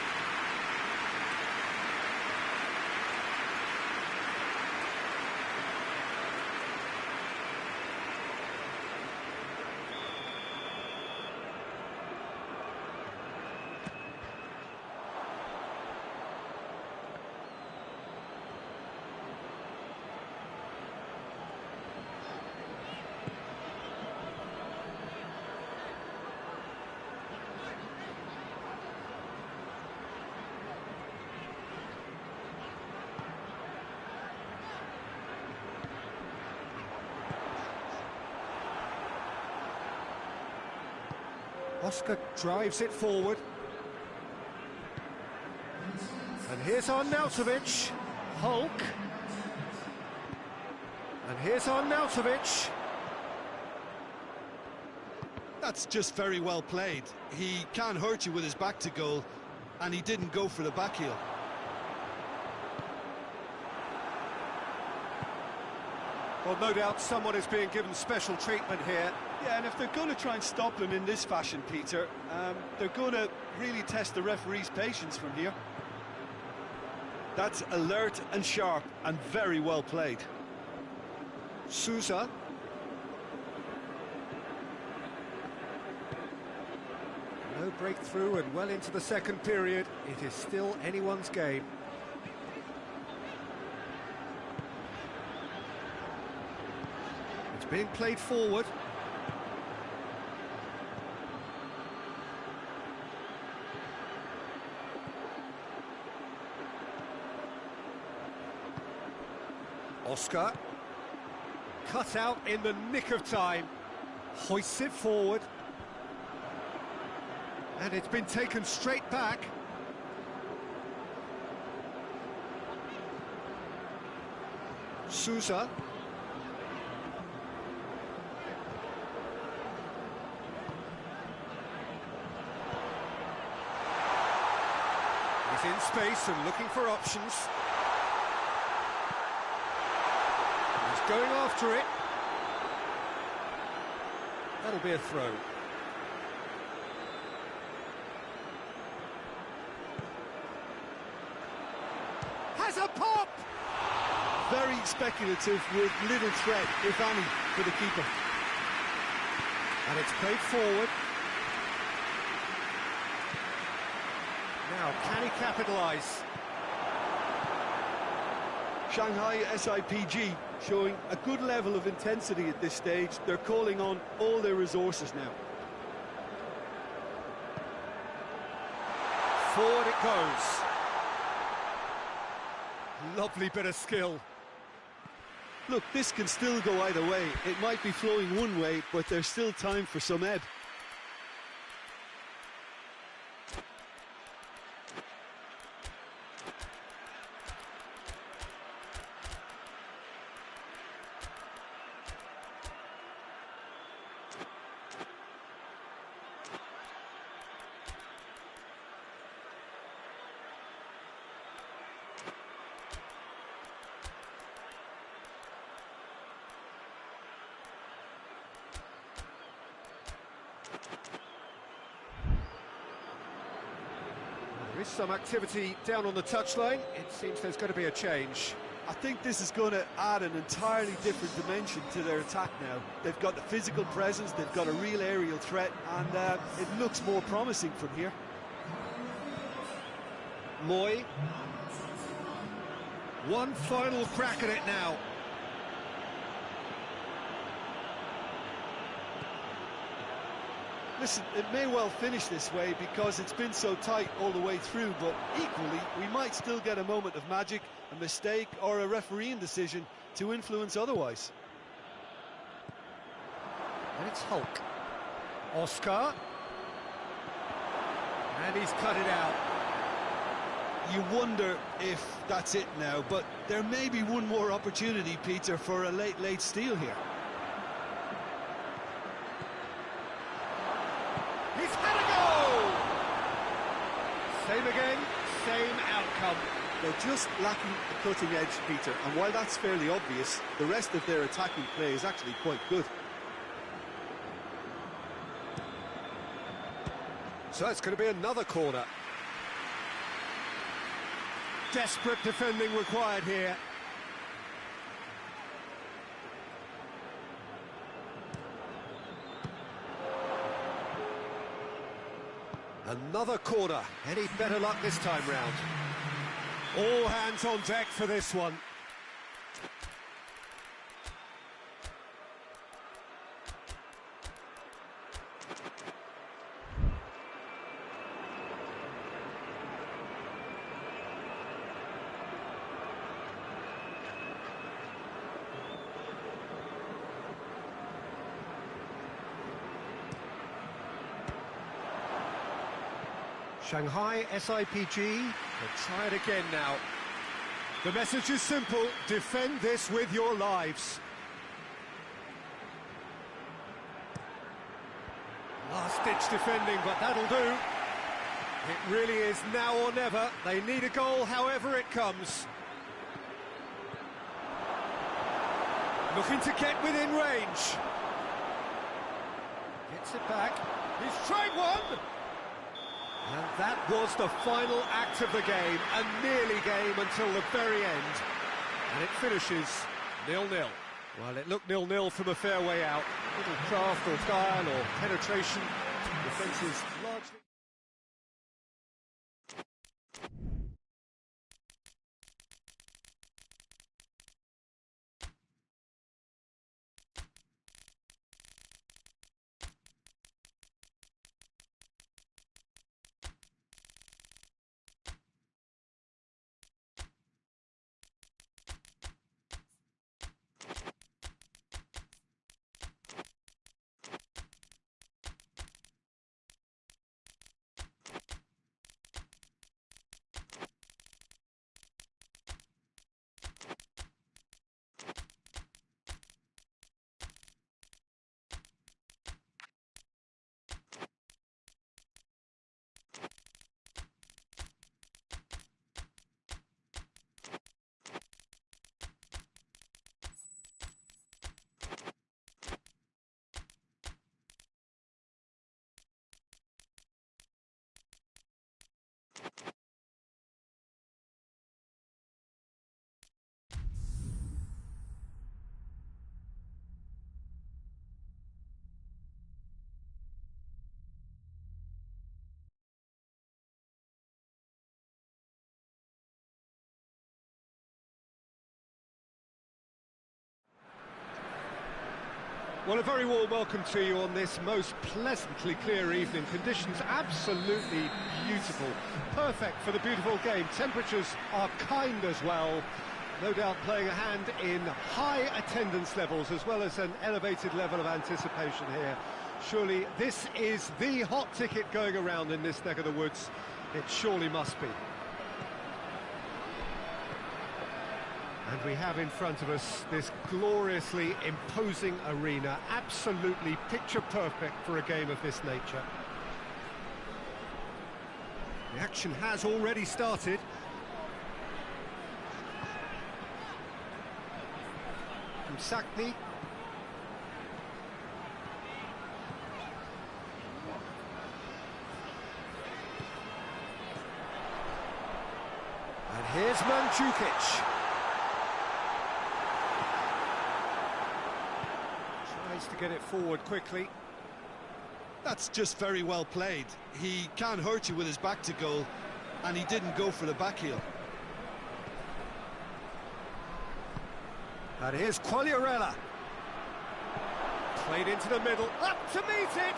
Oscar drives it forward. And here's Arnautovic. Hulk. And here's Arnautovic.
That's just very well played. He can hurt you with his back to goal, and he didn't go for the back heel.
Well, no doubt someone is being given special treatment here.
Yeah, and if they're going to try and stop him in this fashion, Peter, they're going to really test the referee's patience from here. That's alert and sharp and very well played.
Sousa. No breakthrough and well into the second period. It is still anyone's game. It's being played forward. Oscar, cut out in the nick of time, hoists it forward, and it's been taken straight back. Sousa. He's in space and looking for options. Going after it. That'll be a throw. Has a pop!
Very speculative with little threat, if any, for the keeper.
And it's played forward. Now, can he capitalise?
Shanghai SIPG showing a good level of intensity at this stage. They're calling on all their resources now.
Forward it goes. Lovely bit of skill.
Look, this can still go either way. It might be flowing one way, but there's still time for some ebb.
There is some activity down on the touchline. It seems there's going to be a change.
I think this is going to add an entirely different dimension to their attack now. They've got the physical presence, they've got a real aerial threat, and it looks more promising from here.
Moy. One final crack at it now.
Listen, it may well finish this way because it's been so tight all the way through, but equally, we might still get a moment of magic, a mistake, or a refereeing decision to influence otherwise.
And it's Hulk. Oscar. And he's cut it out.
You wonder if that's it now, but there may be one more opportunity, Peter, for a late steal here.
He's had a goal! Same again, same outcome.
They're just lacking a cutting edge, Peter, and while that's fairly obvious, the rest of their attacking play is actually quite good.
So it's going to be another corner. Desperate defending required here. Another corner. Any better luck this time round? All hands on deck for this one. Shanghai SIPG, they'll try it again now. The message is simple, defend this with your lives. Last-ditch defending, but that'll do. It really is now or never. They need a goal however it comes. Looking to get within range. Gets it back. He's tried one! And that was the final act of the game, a nearly game until the very end. And it finishes 0-0. Well, it looked 0-0 from a fair way out. Little craft or style or penetration. Defence is largely... Well, a very warm welcome to you on this most pleasantly clear evening. Conditions absolutely beautiful. Perfect for the beautiful game. Temperatures are kind as well. No doubt playing a hand in high attendance levels as well as an elevated level of anticipation here. Surely this is the hot ticket going around in this neck of the woods. It surely must be. And we have in front of us this gloriously imposing arena, absolutely picture perfect for a game of this nature. The action has already started. From Sakni. And here's Mandzukic. Tries to get it forward quickly.
That's just very well played. He can't hurt you with his back to goal, and he didn't go for the back heel.
And here's Quagliarella. Played into the middle, up to meet it!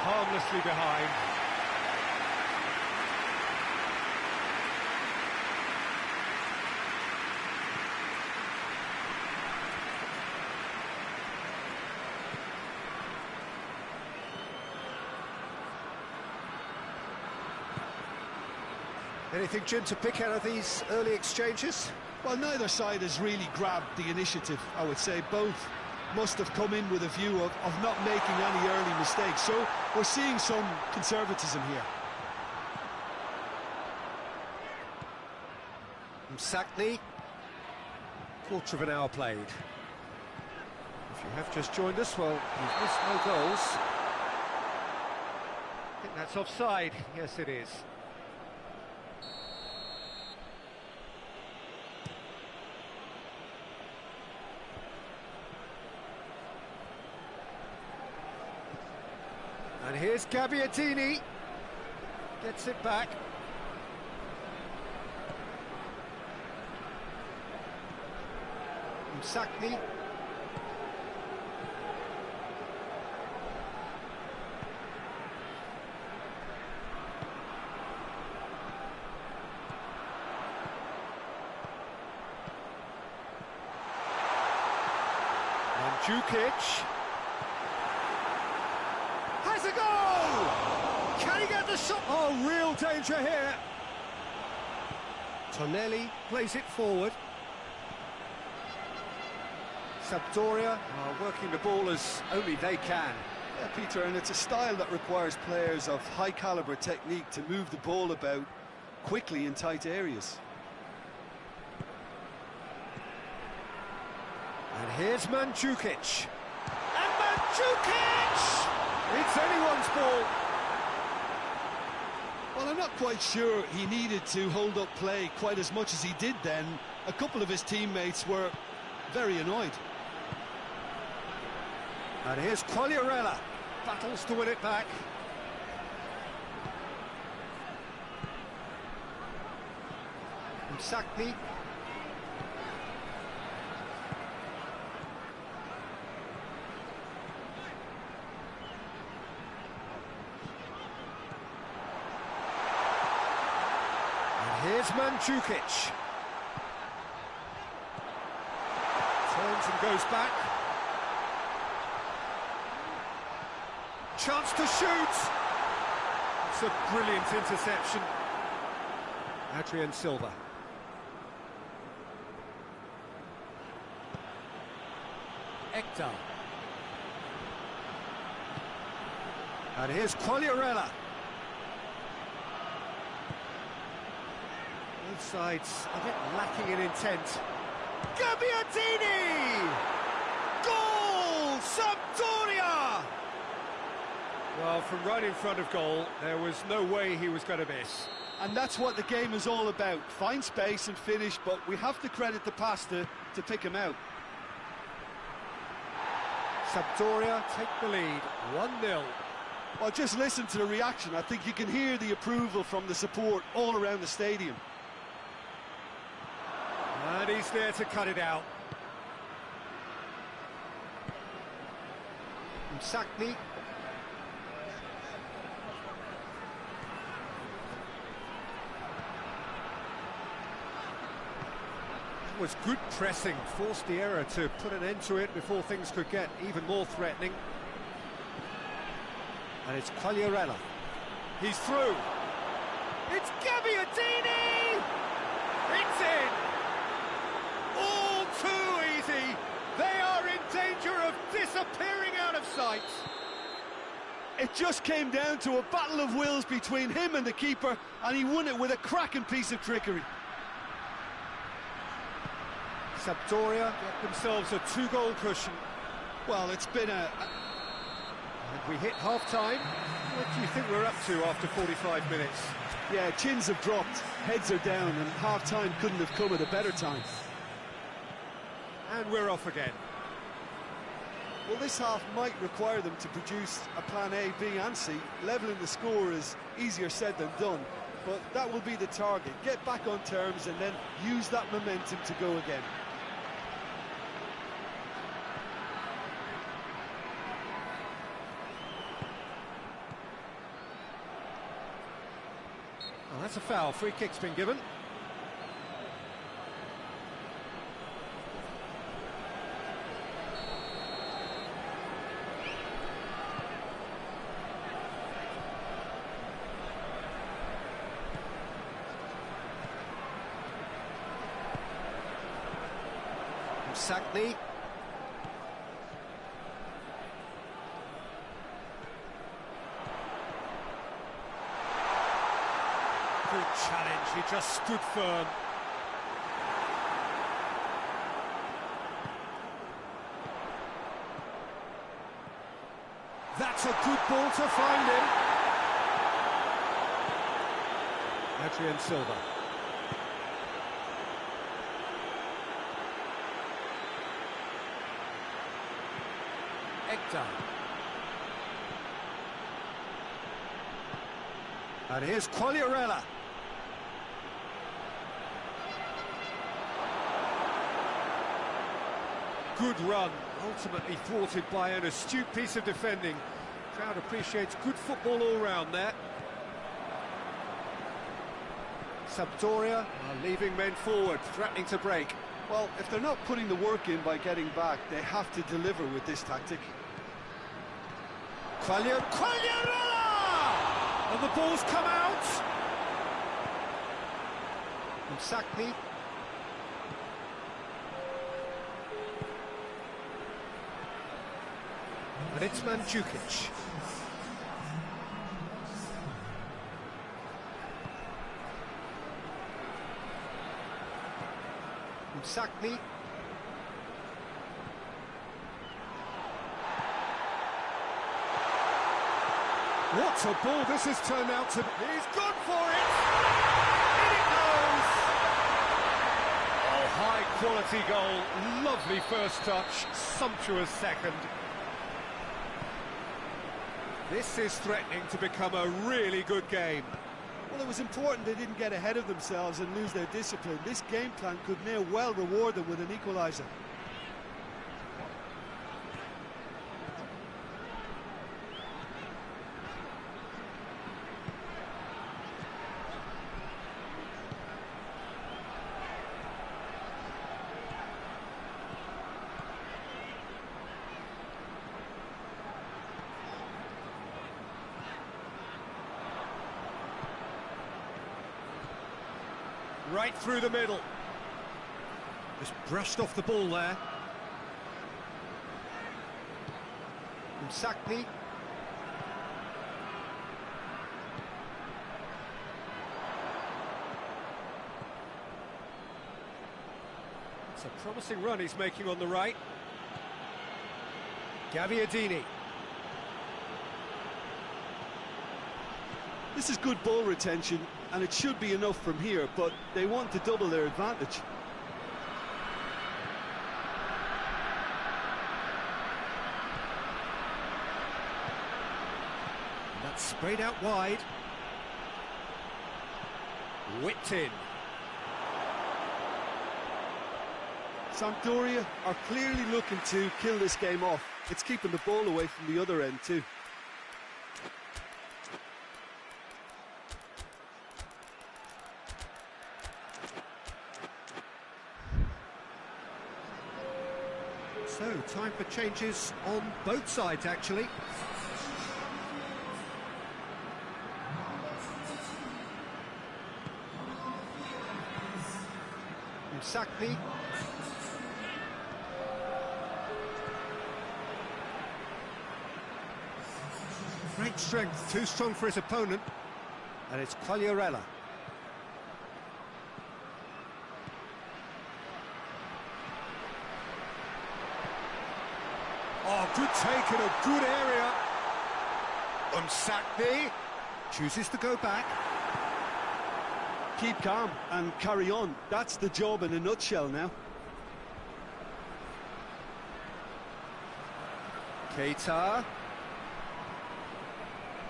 Harmlessly behind. Anything, Jim, to pick out of these early exchanges?
Well, neither side has really grabbed the initiative, I would say. Both must have come in with a view of not making any early mistakes. So we're seeing some conservatism here.
From Sakni. Quarter of an hour played. If you have just joined us, well, you've missed no goals. I think that's offside. Yes, it is. And here's Gabbiadini, gets it back. From Sakni. Mandzukic. Has a goal! Can he get the shot? Oh, real danger here. Tonelli plays it forward. Sampdoria are working the ball as only they can.
Yeah, Peter, and it's a style that requires players of high-caliber technique to move the ball about quickly in tight areas.
And here's Mandzukic. And Mandzukic! It's anyone's ball.
Well, I'm not quite sure he needed to hold up play quite as much as he did then. A couple of his teammates were very annoyed.
And here's Quagliarella. Battles to win it back. From Sakni. Here's Mandzukic. Turns and goes back. Chance to shoot. It's a brilliant interception. Adrian Silva. Ekdal. And here's Quagliarella. Both sides a bit lacking in intent. Gabbiadini! Goal! Sampdoria! Well, from right in front of goal, there was no way he was going to miss.
And that's what the game is all about. Find space and finish, but we have to credit the passer to pick him out.
Sampdoria take the lead, 1-0.
Well, just listen to the reaction. I think you can hear the approval from the support all around the stadium.
And he's there to cut it out. Sakni. Was good pressing, forced the error to put an end to it before things could get even more threatening. And it's Quagliarella. He's through. It's Gabbiadini! It's in! All too easy! They are in danger of disappearing out of sight!
It just came down to a battle of wills between him and the keeper, and he won it with a cracking piece of trickery.
Sampdoria get themselves a 2-goal cushion.
Well, it's been
And we hit half-time. What do you think we're up to after 45 minutes?
Yeah, chins have dropped, heads are down, and half-time couldn't have come at a better time.
And we're off again.
Well, this half might require them to produce a plan A, B and C. Levelling the score is easier said than done, but that will be the target. Get back on terms and then use that momentum to go again.
Oh, that's a foul. Free kick's been given. Sakni. Good challenge, he just stood firm. That's a good ball to find him. Adrian Silva. And here's Quagliarella. Good run, ultimately thwarted by an astute piece of defending. Crowd appreciates good football all round there. Sampdoria are leaving men forward, threatening to break.
Well, if they're not putting the work in by getting back, they have to deliver with this tactic.
Quagliarella! And the ball's come out! From Sakni. And it's Mandzukic. From Sakni. What a ball this has turned out to be. He's gone for it! In it goes! Oh, high-quality goal. Lovely first touch, sumptuous second. This is threatening to become a really good game.
Well, it was important they didn't get ahead of themselves and lose their discipline. This game plan could now well reward them with an equaliser.
Right through the middle. Just brushed off the ball there. From Sakni. It's a promising run he's making on the right. Gabbiadini.
This is good ball retention, and it should be enough from here, but they want to double their advantage.
That's sprayed out wide. Whipped in.
Sampdoria are clearly looking to kill this game off. It's keeping the ball away from the other end too.
So, time for changes on both sides, actually. Sakni. Great strength, too strong for his opponent. And it's Quagliarella. Oh, good take in a good area. Sakni chooses to go back.
Keep calm and carry on. That's the job in a nutshell now.
Keita.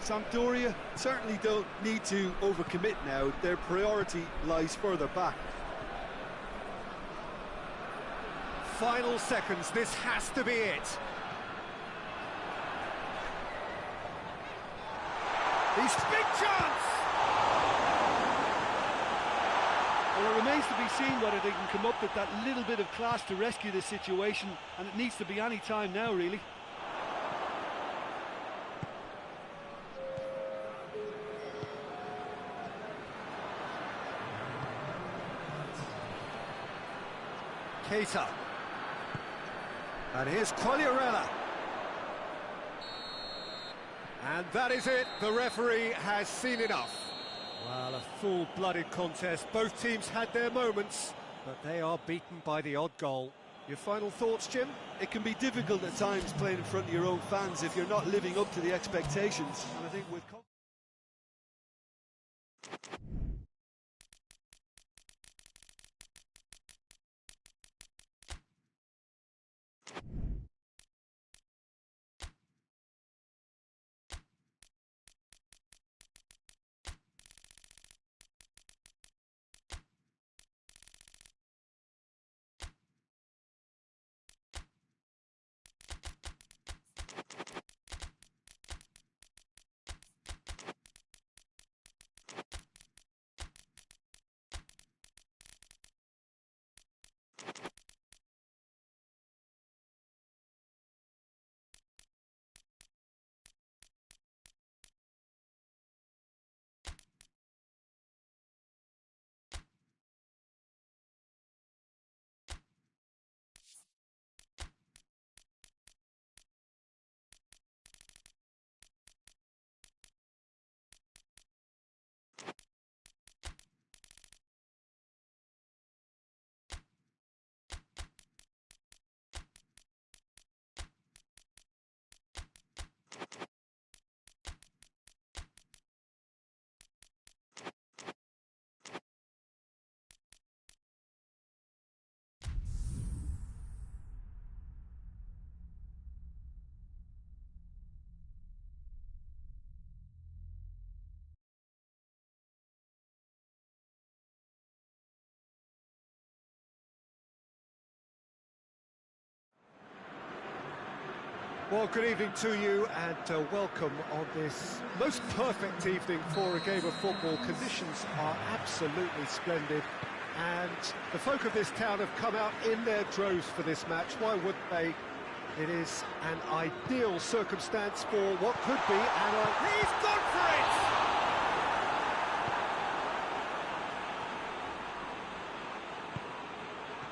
Sampdoria certainly don't need to overcommit now. Their priority lies further back.
Final seconds, this has to be it. He's big chance!
Well, it remains to be seen whether they can come up with that little bit of class to rescue this situation, and it needs to be any time now, really.
Keita. And here's Quagliarella. And that is it. The referee has seen enough. Well, a full-blooded contest. Both teams had their moments, but they are beaten by the odd goal. Your final thoughts, Jim?
It can be difficult at times playing in front of your own fans if you're not living up to the expectations. And I think with...
Well, good evening to you and welcome on this most perfect evening for a game of football. Conditions are absolutely splendid and the folk of this town have come out in their droves for this match. Why wouldn't they? It is an ideal circumstance for what could be he's gone for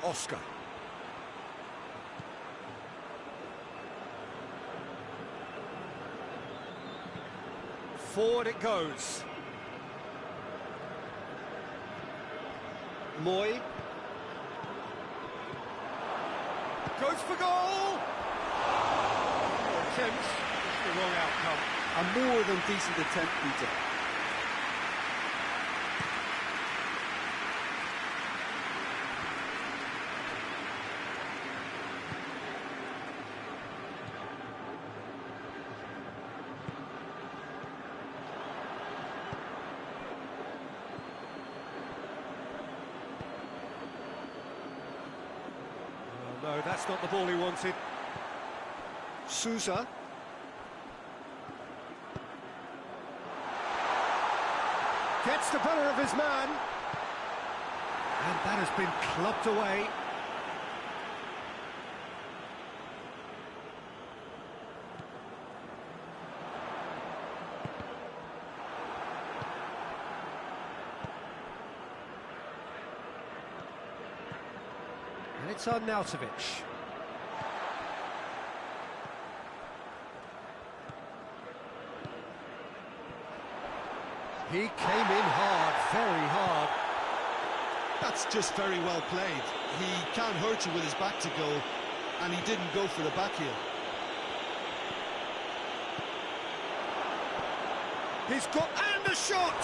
it! Oscar. Forward it goes. Moy. Goes for goal! Attempts, it's the wrong outcome.
A more than decent attempt, Peter.
No, that's not the ball he wanted. Sousa. Gets the better of his man. And that has been clubbed away. And it's Arnautovic. He came in hard, very hard.
That's just very well played. He can't hurt you with his back to goal, and he didn't go for the back heel.
He's got, and the shot!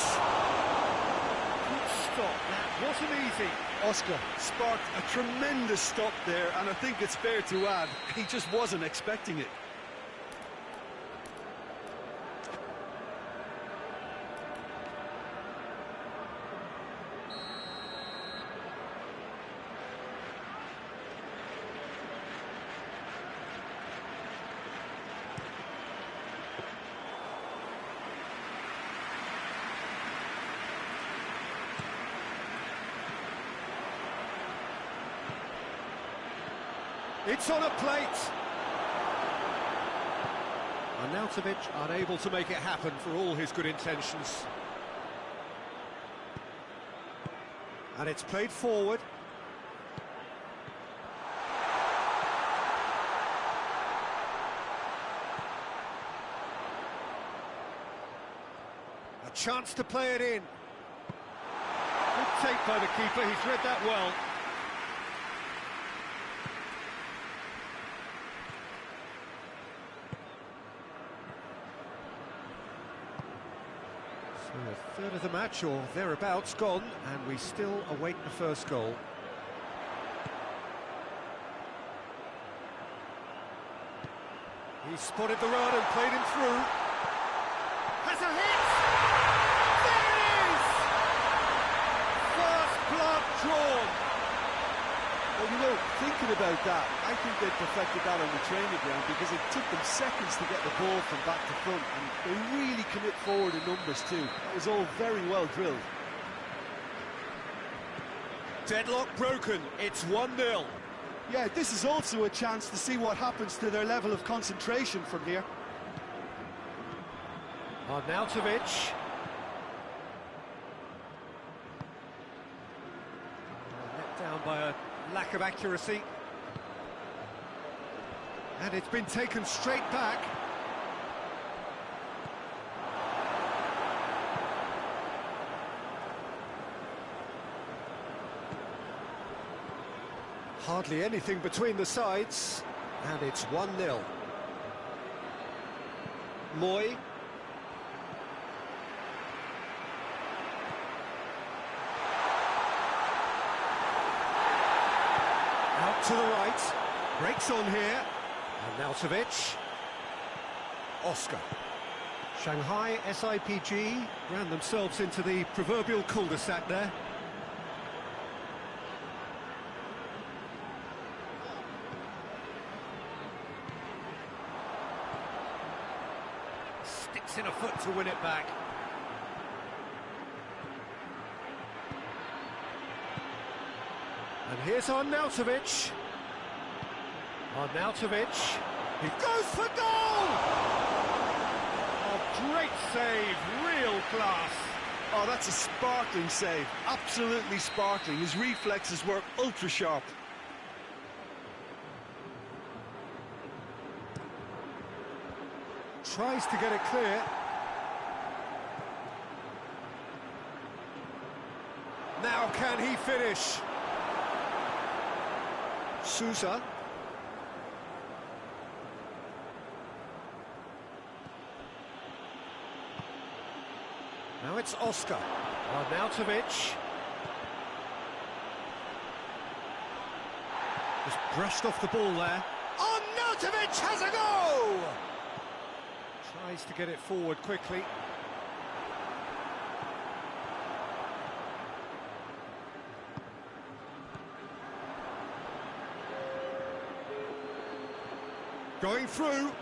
Good stop, that wasn't easy.
Oscar sparked a tremendous stop there, and I think it's fair to add, he just wasn't expecting it.
It's on a plate. Arnautovic unable to make it happen for all his good intentions. And it's played forward. A chance to play it in. Good take by the keeper, he's read that well. So a third of the match, or thereabouts, gone, and we still await the first goal. He spotted the run and played him through. Has a hit! There it is! First blood drawn.
Well, you know, thinking about that, I think they perfected that on the training ground because it took them seconds to get the ball from back to front, and they really commit forward in numbers too. That was all very well drilled.
Deadlock broken, it's 1-0.
Yeah, this is also a chance to see what happens to their level of concentration from here.
Arnautovic. Let down by a lack of accuracy. And it's been taken straight back. Hardly anything between the sides, and it's 1-0. Moy. Out to the right, breaks on here. Arnautovic. Oscar. Shanghai SIPG ran themselves into the proverbial cul-de-sac there. Sticks in a foot to win it back. And here's Arnautovic. Arnautovic. He goes for goal! Oh, great save, real class.
Oh, that's a sparkling save. Absolutely sparkling. His reflexes were ultra sharp.
Tries to get it clear. Now can he finish? Sousa. Now it's Oscar. Arnautovic. Just brushed off the ball there. Arnautovic has a go! Tries to get it forward quickly. Going through.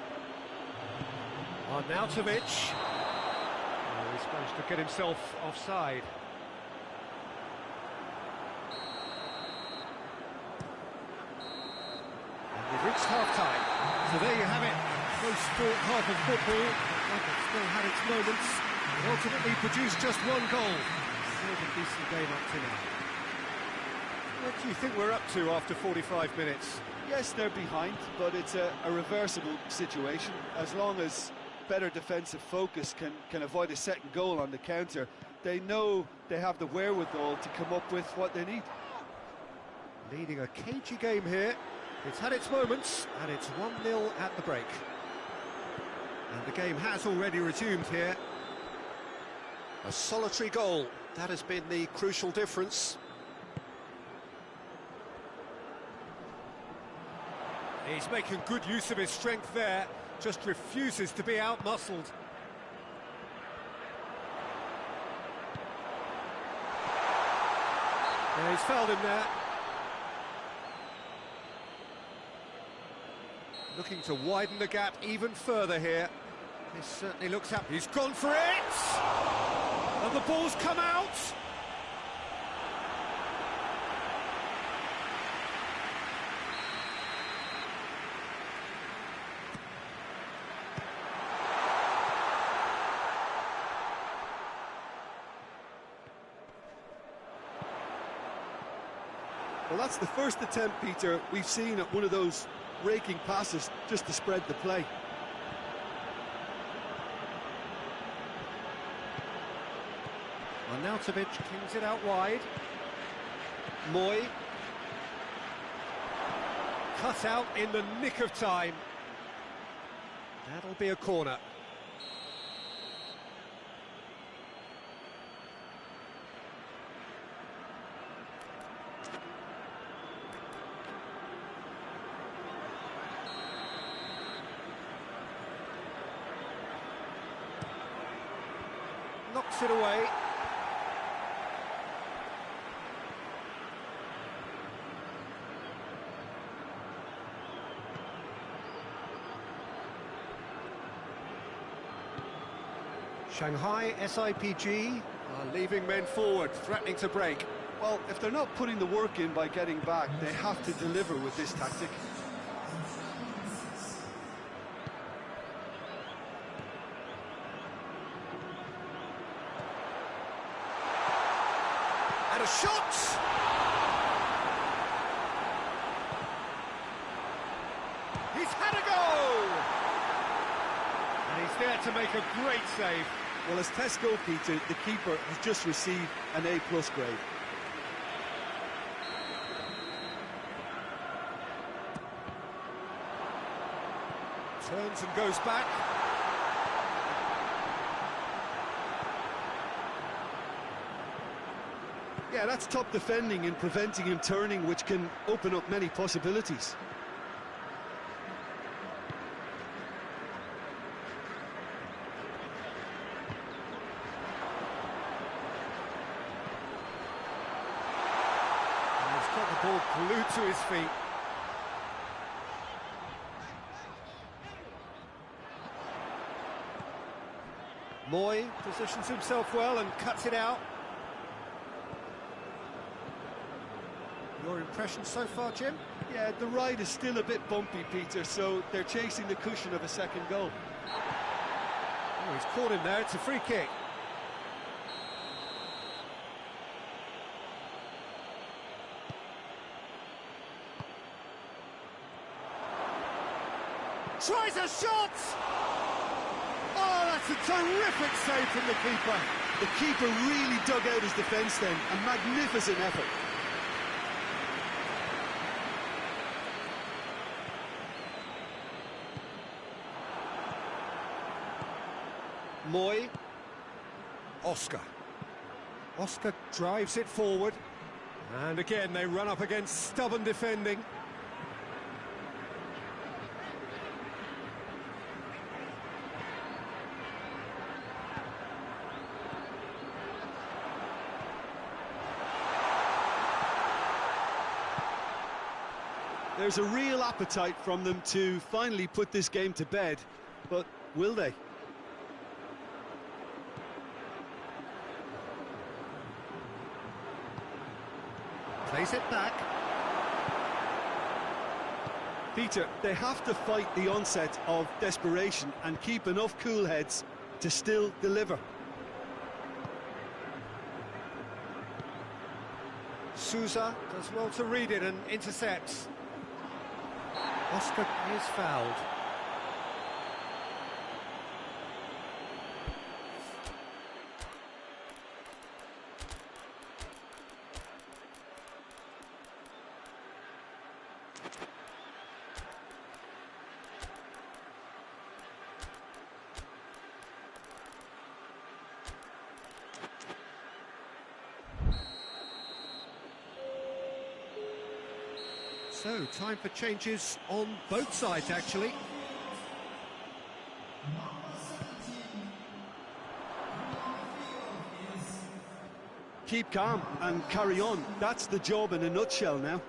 Arnautovic. Oh, he's managed to get himself offside. And we've reached half-time. So there you have it. Close-fought half of football. Like it still had its moments. It ultimately produced just one goal. Still a decent game up to now. What do you think we're up to after 45 minutes?
Yes, they're behind, but it's a reversible situation. As long as better defensive focus can avoid a second goal on the counter, they know they have the wherewithal to come up with what they need.
Leading a cagey game here. It's had its moments, and it's 1-0 at the break. And the game has already resumed here. A solitary goal, that has been the crucial difference. He's making good use of his strength there, just refuses to be out-muscled. Yeah, he's fouled him there. Looking to widen the gap even further here. This certainly looks up. He's gone for it! And the ball's come out!
Well, that's the first attempt, Peter, we've seen at one of those raking passes just to spread the play.
Arnautovic kings it out wide. Moy. Cut out in the nick of time. That'll be a corner. Knocks it away. Shanghai SIPG are leaving men forward, threatening to break.
Well, if they're not putting the work in by getting back, they have to deliver with this tactic.
And a shot! He's had a go! And he's there to make a great save.
Well, as test goalkeeper, the keeper has just received an A+ grade.
Turns and goes back.
Yeah, that's top defending and preventing him turning, which can open up many possibilities.
He's got the ball glued to his feet. Moy positions himself well and cuts it out. Your impression so far, Jim?
Yeah, the ride is still a bit bumpy, Peter, so they're chasing the cushion of a second goal.
Oh, he's caught him there, it's a free kick. Tries a shot! Oh, that's a terrific save from the keeper.
The keeper really dug out his defence then, a magnificent effort.
Moy. Oscar. Oscar drives it forward. And again, they run up against stubborn defending.
There's a real appetite from them to finally put this game to bed, but will they?
Plays it back.
Peter, they have to fight the onset of desperation and keep enough cool heads to still deliver.
Sousa does well to read it and intercepts. Oscar is fouled. So, time for changes on both sides, actually.
Keep calm and carry on. That's the job in a nutshell now.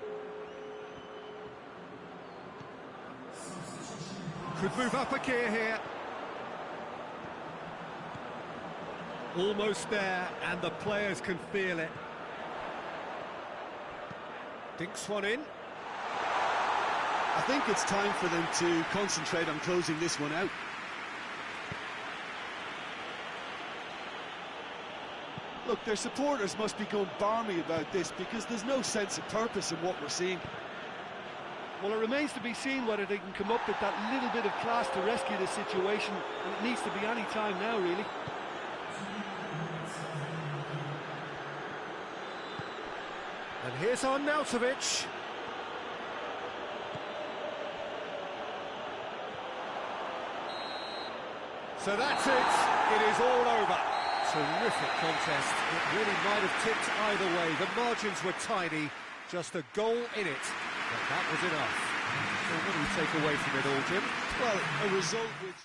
Could move up a gear here. Almost there, and the players can feel it. Dinks one in.
I think it's time for them to concentrate on closing this one out. Look, their supporters must be going balmy about this because there's no sense of purpose in what we're seeing.
Well, it remains to be seen whether they can come up with that little bit of class to rescue this situation, and it needs to be any time now, really.
And here's Arnautovic. So that's it. It is all over. Terrific contest. It really might have tipped either way. The margins were tiny, just a goal in it. But that was enough. So what do you take away from it all, Jim?
Well, a result which...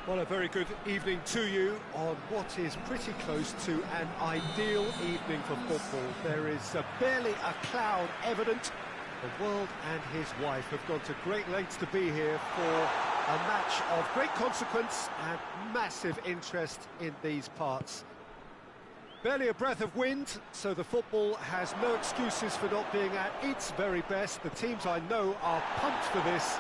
Well, a very good evening to you on what is pretty close to an ideal evening for football. There is barely a cloud evident. The world and his wife have gone to great lengths to be here for a match of great consequence and massive interest in these parts. Barely a breath of wind, so the football has no excuses for not being at its very best. The teams I know are pumped for this.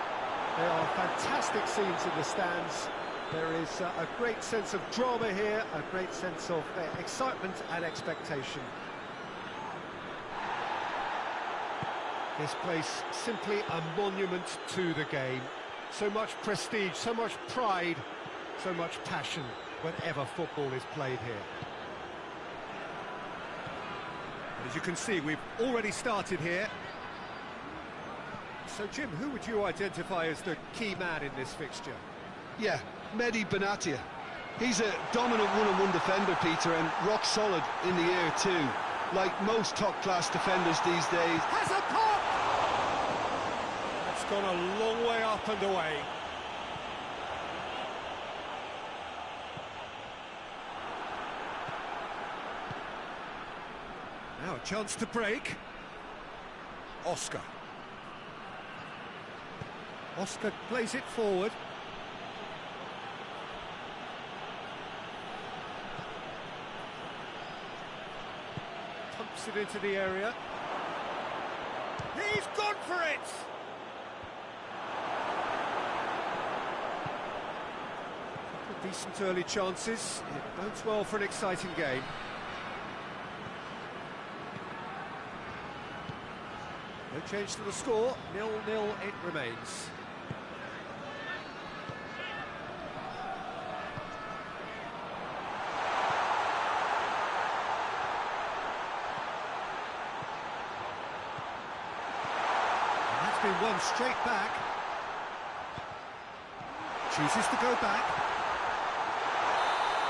There are fantastic scenes in the stands. There is a great sense of drama here, a great sense of excitement and expectation. This place simply a monument to the game. So much prestige, so much pride, so much passion whenever football is played here. As you can see, we've already started here. So, Jim, who would you identify as the key man in this fixture?
Yeah, Mehdi Benatia. He's a dominant one-on-one defender, Peter, and rock solid in the air too. Like most top-class defenders these days.
Has a pop! That's gone a long way up and away. Now a chance to break. Oscar. Oscar plays it forward. Pumps it into the area. He's gone for it! Decent early chances. It bodes well for an exciting game. No change to the score, 0-0 it remains. And that's been won straight back. Chooses to go back.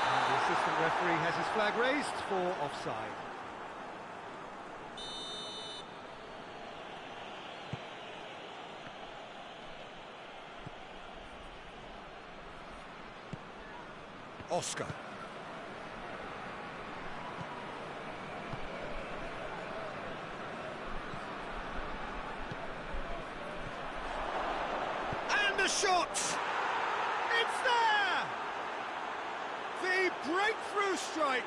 And the assistant referee has his flag raised for offside. Oscar. And the shot! It's there! The breakthrough strike!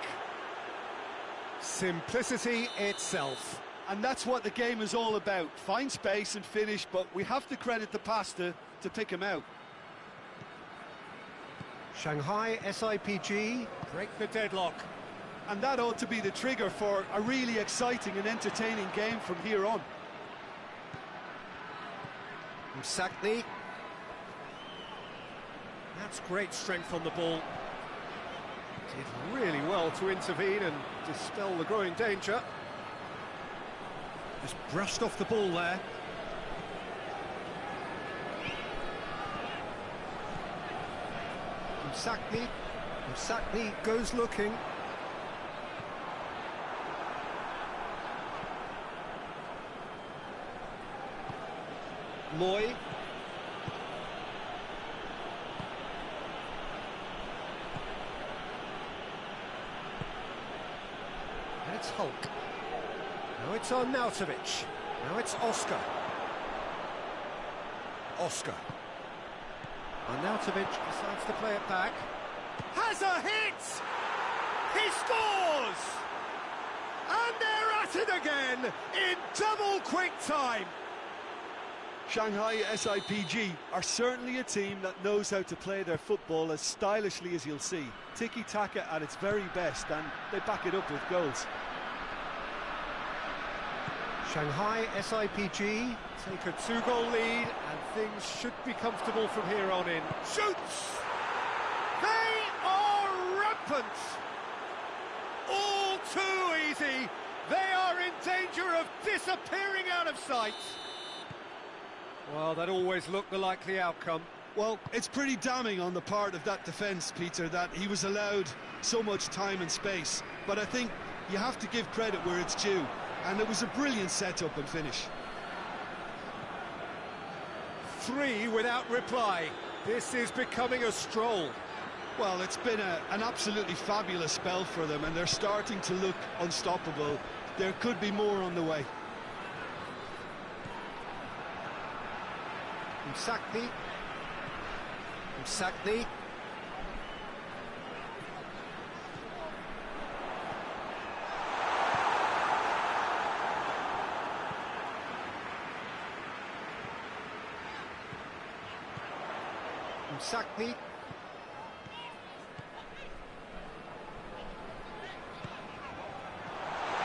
Simplicity itself.
And that's what the game is all about. Find space and finish, but we have to credit the passer to pick him out.
Shanghai SIPG break the deadlock.
And that ought to be the trigger for a really exciting and entertaining game from here on.
Msakni. That's great strength on the ball. Did really well to intervene and dispel the growing danger. Just brushed off the ball there. Msakni goes looking. Loy. And it's Hulk. Now it's on Nautovic. Now it's Oscar. Oscar. And Nautovic decides to play it back. Has a hit! He scores! And they're at it again in double quick time.
Shanghai SIPG are certainly a team that knows how to play their football as stylishly as you'll see. Tiki-taka at its very best, and they back it up with goals.
Shanghai SIPG take a 2-goal lead, and things should be comfortable from here on in. Shoots! They are rampant! All too easy! They are in danger of disappearing out of sight! Well, that always looked the likely outcome.
Well, it's pretty damning on the part of that defence, Peter, that he was allowed so much time and space. But I think you have to give credit where it's due. And it was a brilliant setup and finish.
3 without reply. This is becoming a stroll.
Well, it's been an absolutely fabulous spell for them, and they're starting to look unstoppable. There could be more on the way.
Msakni. Msakni.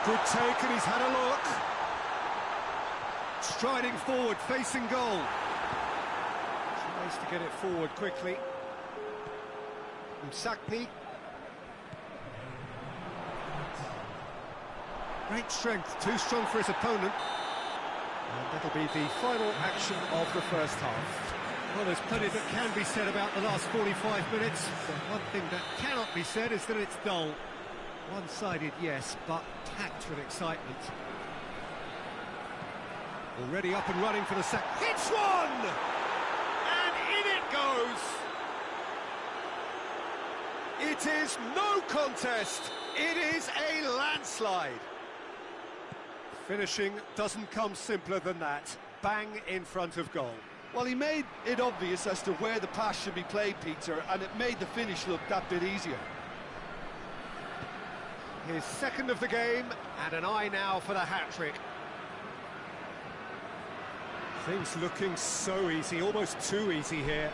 Good take, and he's had a look. Striding forward, facing goal. Tries to get it forward quickly. Msakni. Great strength, too strong for his opponent. And that'll be the final action of the first half. Well, there's plenty that can be said about the last 45 minutes, but one thing that cannot be said is that it's dull. One-sided, yes, but packed with excitement. Already up and running for the sack. Hits one! And in it goes! It is no contest. It is a landslide. Finishing doesn't come simpler than that. Bang in front of goal.
Well, he made it obvious as to where the pass should be played, Peter, and it made the finish look that bit easier.
His second of the game, and an eye now for the hat-trick. Things looking so easy, almost too easy here.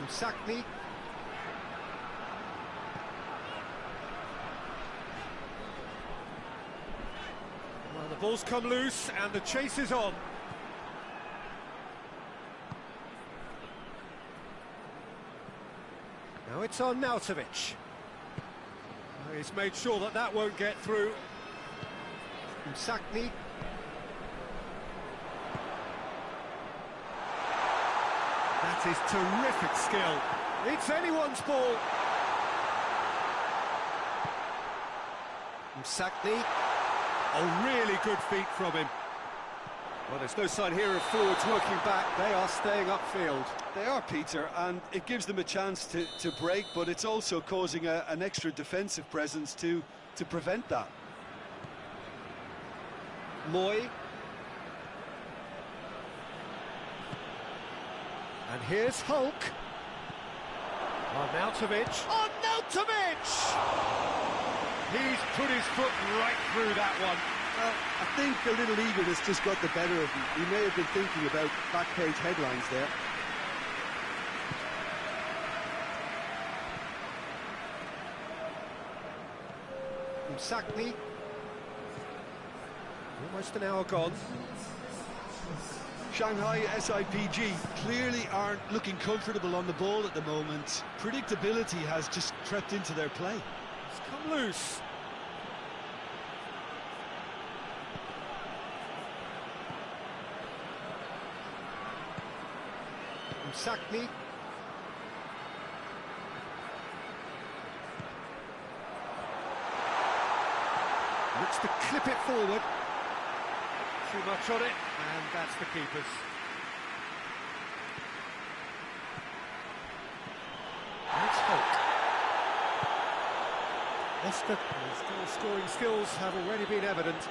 Sakni. Well, the ball's come loose and the chase is on. Now it's on Nautovic. He's made sure that that won't get through. Sakni. That is terrific skill. It's anyone's ball. Sakni. A really good feat from him. Well, there's no sign here of forwards working back. They are staying upfield.
They are, Peter, and it gives them a chance to break, but it's also causing an extra defensive presence to prevent that.
Moy. And here's Hulk. On Nautovic. On Nautovic! He's put his foot right through that one.
Well, I think a little eagerness just got the better of him. He may have been thinking about back page headlines there.
Sakni. Almost an hour gone.
Shanghai SIPG clearly aren't looking comfortable on the ball at the moment. Predictability has just crept into their play.
It's come loose. Sakni. Looks to clip it forward. Too much on it, and that's the keeper's. That's Hulk. Oscar, his goal-scoring skills have already been evident.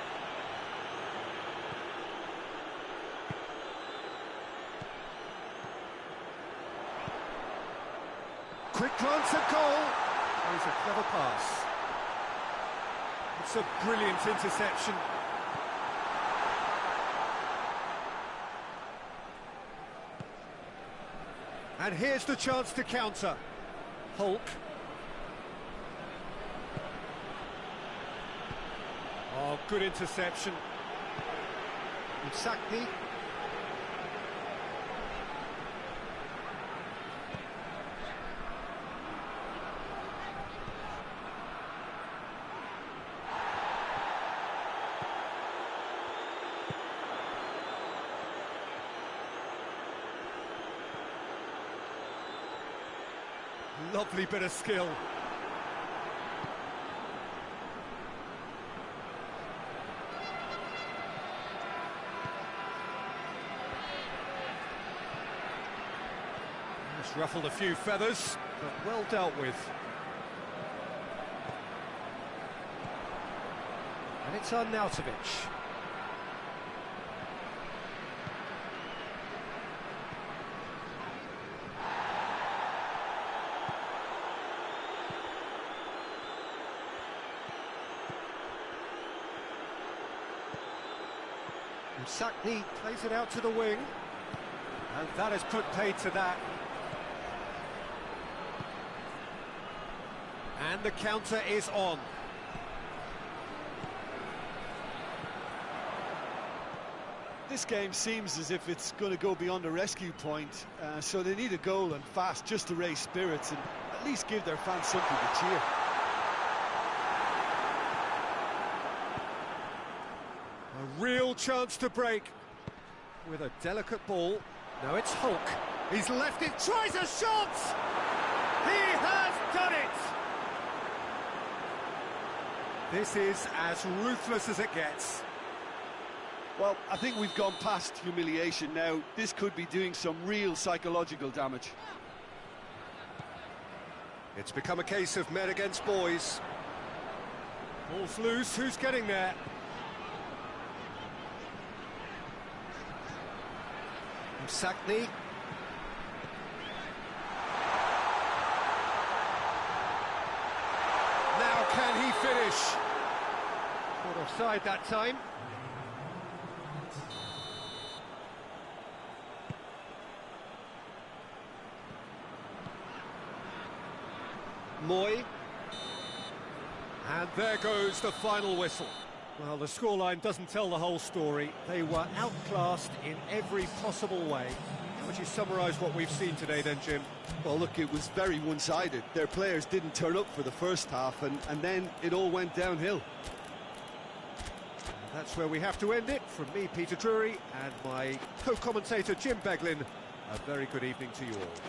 Quick glance at goal. That is a clever pass. It's a brilliant interception. And here's the chance to counter. Hulk. Oh, good interception. Sakni. Lovely bit of skill. Just ruffled a few feathers, but well dealt with. And it's on Nautovic. Sakni plays it out to the wing, and that has put paid to that. And the counter is on.
This game seems as if it's going to go beyond a rescue point, so they need a goal and fast just to raise spirits and at least give their fans something to cheer.
A real chance to break. with a delicate ball. Now it's Hulk. He's left it, tries a shot! He has done it! This is as ruthless as it gets.
Well, I think we've gone past humiliation now. This could be doing some real psychological damage.
It's become a case of men against boys. Ball's loose, who's getting there? Sackney. Now can he finish? Caught offside that time. Moy. And there goes the final whistle. Well, the scoreline doesn't tell the whole story. They were outclassed in every possible way. How would you summarise what we've seen today then, Jim?
Well, look, it was very one-sided. Their players didn't turn up for the first half, and then it all went downhill.
And that's where we have to end it. From me, Peter Drury, and my co-commentator, Jim Beglin, a very good evening to you all.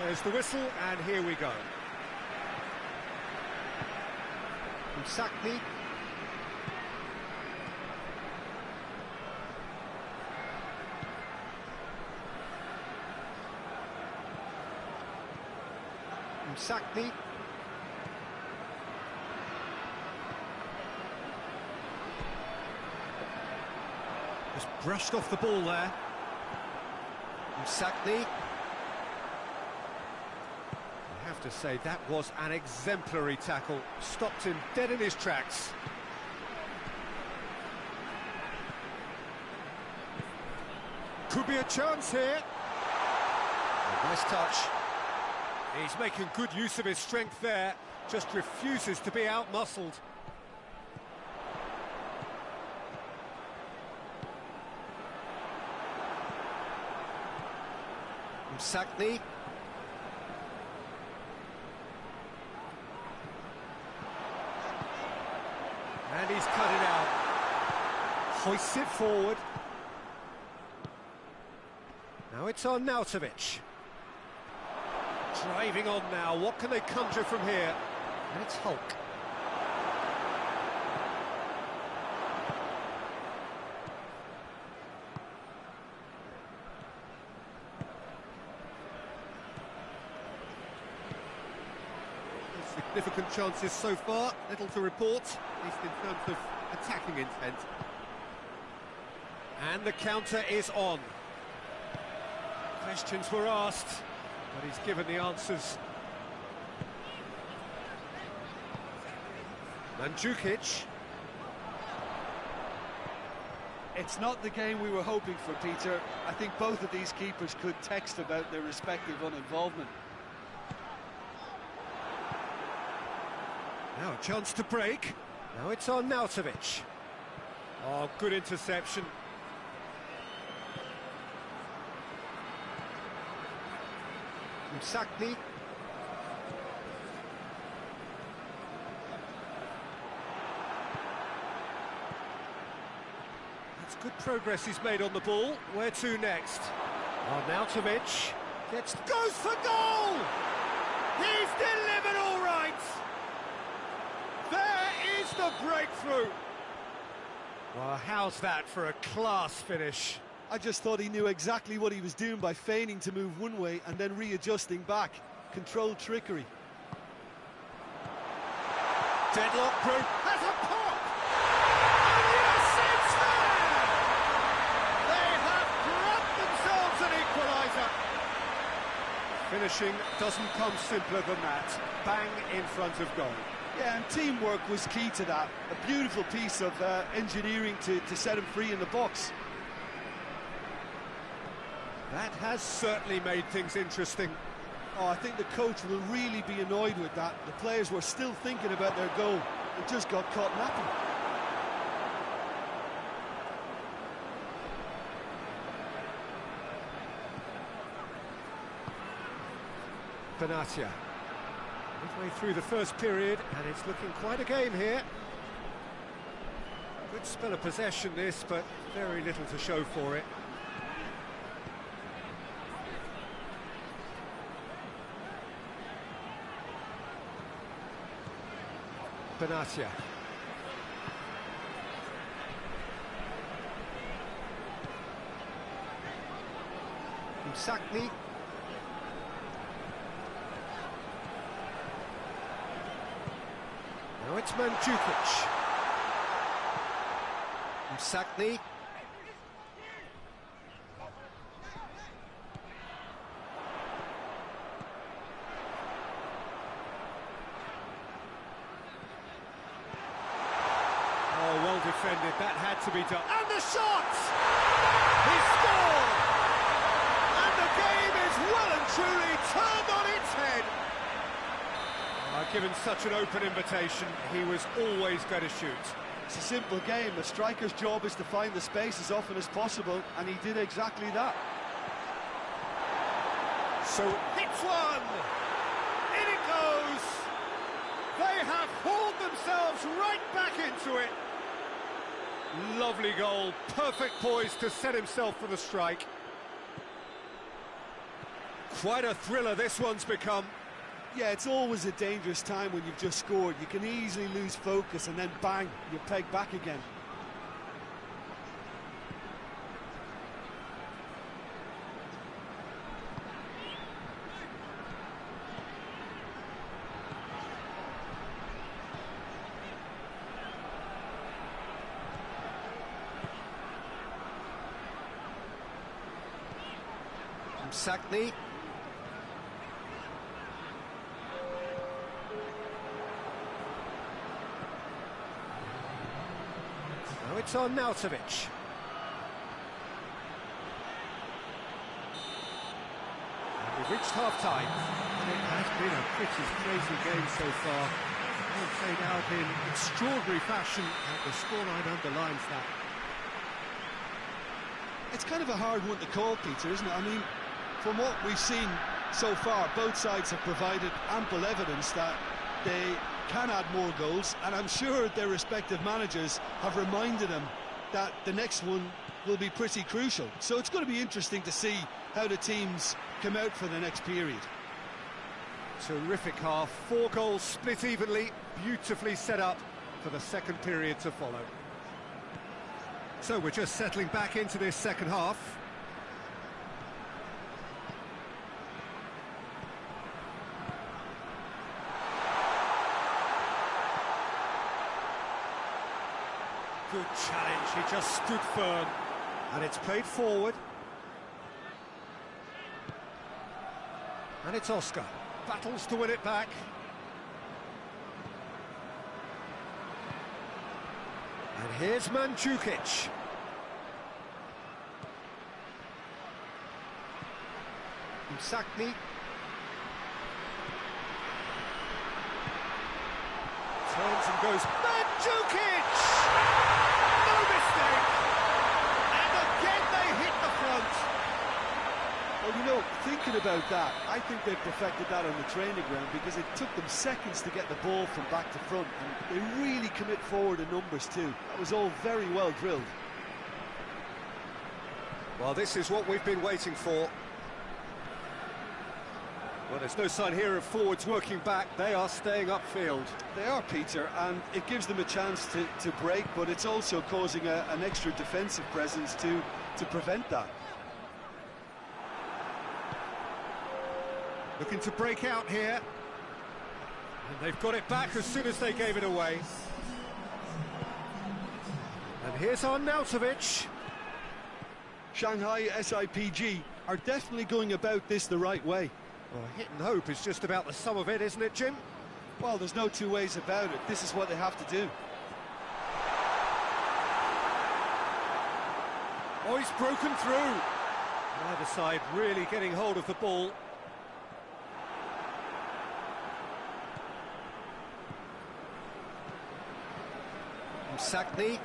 There's the whistle, and here we go. Sackney. Sackney. Just brushed off the ball there. Sackney. I have to say, that was an exemplary tackle. Stopped him dead in his tracks. Could be a chance here. A nice touch. He's making good use of his strength there. Just refuses to be out-muscled. Sackney. And he's cut it out. Hoists it forward. Now it's on Nautovic. Driving on now. What can they conjure from here? And it's Hulk. Significant chances so far, little to report, at least in terms of attacking intent. And the counter is on. Questions were asked, but he's given the answers. Mandzukic.
It's not the game we were hoping for, Peter. I think both of these keepers could text about their respective uninvolvement.
Now a chance to break. Now it's on Nautovic. Oh, good interception. Sackney. That's good progress he's made on the ball. Where to next? Oh, Nautovic goes for goal! He's delivered all right! There is the breakthrough! Well, how's that for a class finish?
I just thought he knew exactly what he was doing by feigning to move one way and then readjusting back. Controlled trickery.
Deadlock proof. Has a pop! And yes, it's there! They have grabbed themselves an equaliser. Finishing doesn't come simpler than that. Bang in front of goal.
Yeah, and teamwork was key to that. A beautiful piece of engineering to set him free in the box.
That has certainly made things interesting.
Oh, I think the coach will really be annoyed with that. The players were still thinking about their goal and just got caught napping.
Benatia. Midway through the first period, and it's looking quite a game here. Good spell of possession this, but very little to show for it. Benatia. Sakni. Now it's Mandzukic. Sakni. Oh, well defended. That had to be done. And the shot! He scored! And the game is well and truly turned on its head. Given such an open invitation, he was always going to shoot.
It's a simple game. A striker's job is to find the space as often as possible, and he did exactly that.
So hits one! In it goes! They have hauled themselves right back into it. Lovely goal, perfect poise to set himself for the strike. Quite a thriller this one's become.
Yeah, it's always a dangerous time when you've just scored. You can easily lose focus and then bang, you're pegged back again.
Sakni. Now it's on Nautovic. And we've reached half-time.
And it has been a pretty crazy game so far. All played out in extraordinary fashion, and the scoreline underlines that.
It's kind of a hard one to call, Peter, isn't it? I mean, from what we've seen so far, both sides have provided ample evidence that they can add more goals, and I'm sure their respective managers have reminded them that the next one will be pretty crucial. So it's going to be interesting to see how the teams come out for the next period.
Terrific half, 4 goals split evenly, beautifully set up for the second period to follow. So we're just settling back into this second half. Good challenge, he just stood firm, and it's played forward. And it's Oscar, battles to win it back. And here's Mandzukic. Sakni. Turns and goes, Mandzukic! No mistake! And again they hit the front.
Well, you know, thinking about that, I think they perfected that on the training ground because it took them seconds to get the ball from back to front, and they really commit forward in numbers too. That was all very well drilled.
Well, this is what we've been waiting for. Well, there's no sign here of forwards working back. They are staying upfield.
They are, Peter, and it gives them a chance to break, but it's also causing an extra defensive presence to prevent that.
Looking to break out here. And they've got it back as soon as they gave it away. And here's Arnautovic.
Shanghai SIPG are definitely going about this the right way.
Well, hit and hope is just about the sum of it, isn't it, Jim?
Well, there's no two ways about it. This is what they have to do.
Oh, he's broken through. Neither side really getting hold of the ball. Sackney.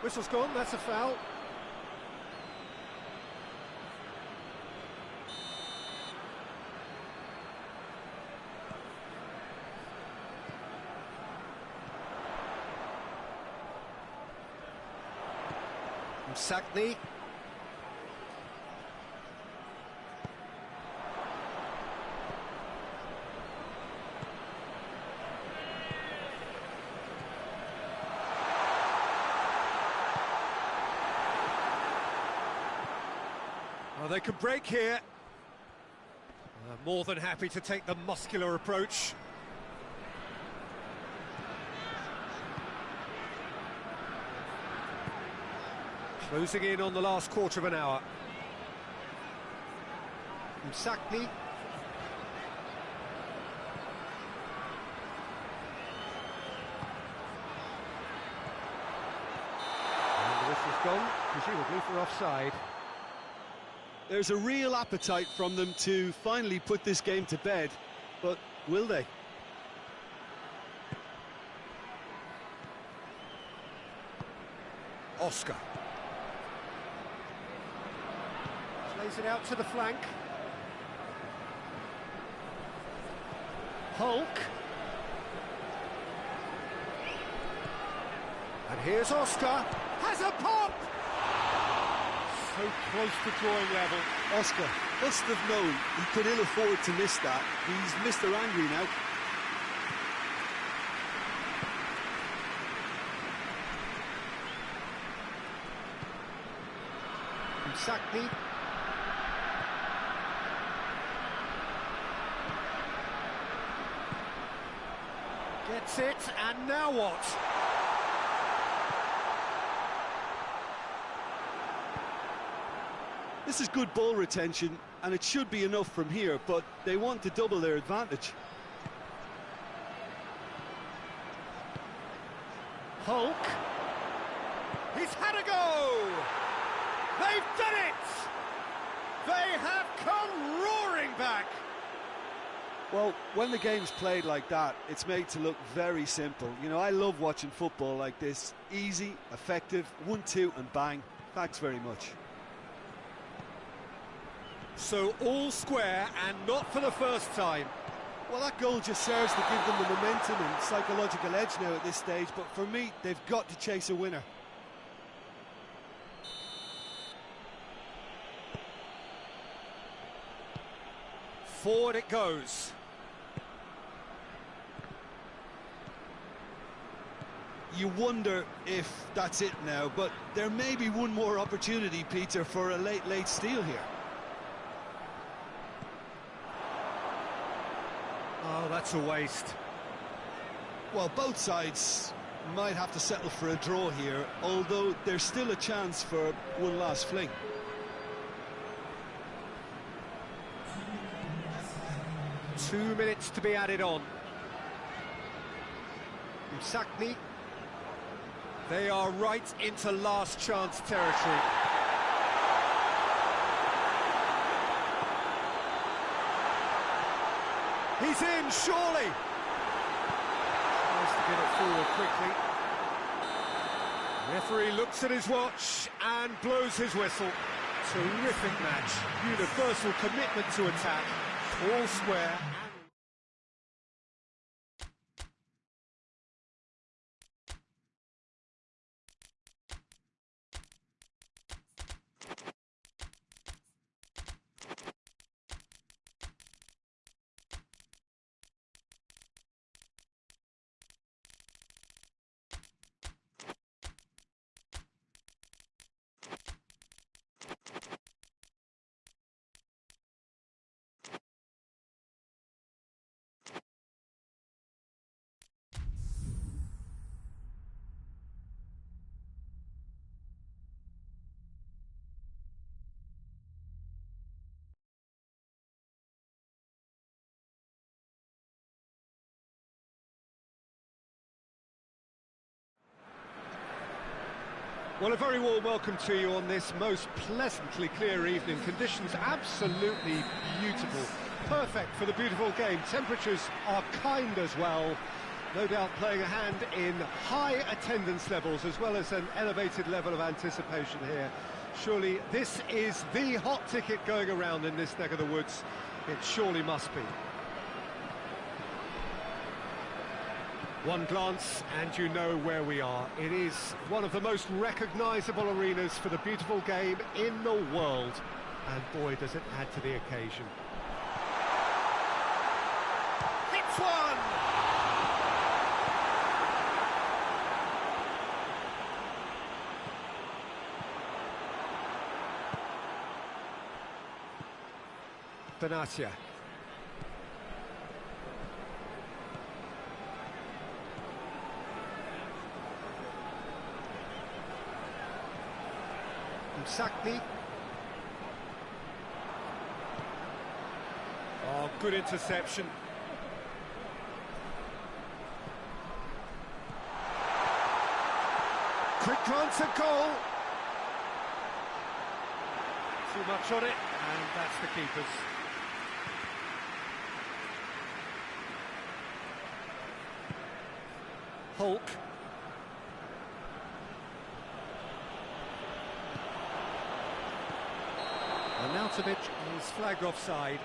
Whistle's gone, that's a foul. Sackney. Well, they could break here. More than happy to take the muscular approach. Closing in on the last quarter of an hour. Sackney. And the whistle's gone, presumably for offside.
There's a real appetite from them to finally put this game to bed, but will they?
Oscar. Plays it out to the flank. Hulk. And here's Oscar. Has a pop! So close to drawing level.
Oscar must have known he could ill afford to miss that. He's Mr. Angry now.
Sackney. Gets it, and now what?
This is good ball retention, and it should be enough from here, but they want to double their advantage.
Hulk. He's had a go! They've done it! They have come roaring back!
Well, when the game's played like that, it's made to look very simple. You know, I love watching football like this. Easy, effective, 1-2 and bang. Thanks very much.
So all square, and not for the first time.
Well, that goal just serves to give them the momentum and psychological edge now at this stage, but for me, they've got to chase a winner.
Forward it goes.
You wonder if that's it now, but there may be one more opportunity, Peter, for a late steal here.
Oh, that's a waste.
Well, both sides might have to settle for a draw here, although there's still a chance for one last fling.
Two minutes to be added on. Sackney. They are right into last chance territory. He's in, surely. Tries to get it forward quickly. Referee looks at his watch and blows his whistle. Terrific match. Universal commitment to attack. All square. Well, a very warm welcome to you on this most pleasantly clear evening. Conditions absolutely beautiful. Perfect for the beautiful game. Temperatures are kind as well. No doubt playing a hand in high attendance levels as well as an elevated level of anticipation here. Surely this is the hot ticket going around in this neck of the woods. It surely must be. One glance and you know where we are. It is one of the most recognisable arenas for the beautiful game in the world. And boy, does it add to the occasion. Hits one! Benatia. Sakni. Oh, good interception. Quick glance at goal. Too much on it, and that's the keeper's. Hulk. Arnautovic is flagged offside.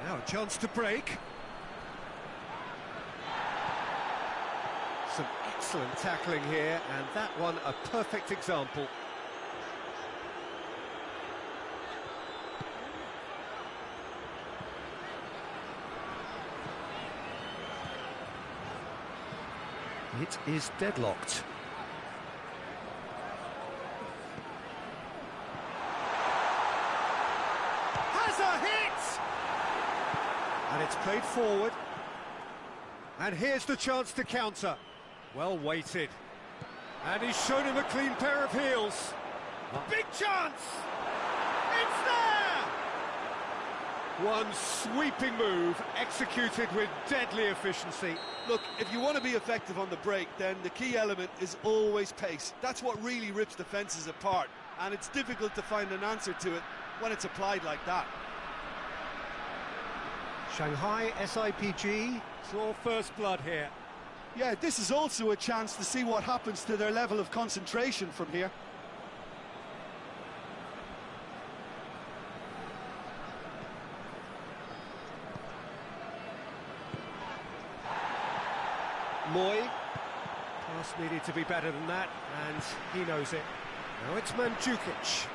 Now a chance to break. Some excellent tackling here, and that one a perfect example. It is deadlocked. Has a hit! And it's played forward. And here's the chance to counter. Well weighted. And he's shown him a clean pair of heels. Big chance! It's there! One sweeping move, executed with deadly efficiency.
Look, if you want to be effective on the break, then the key element is always pace. That's what really rips defences apart, and it's difficult to find an answer to it when it's applied like that.
Shanghai SIPG saw first blood here.
Yeah, this is also a chance to see what happens to their level of concentration from here.
Moy. Pass needed to be better than that, and he knows it. Now it's Mandzukic.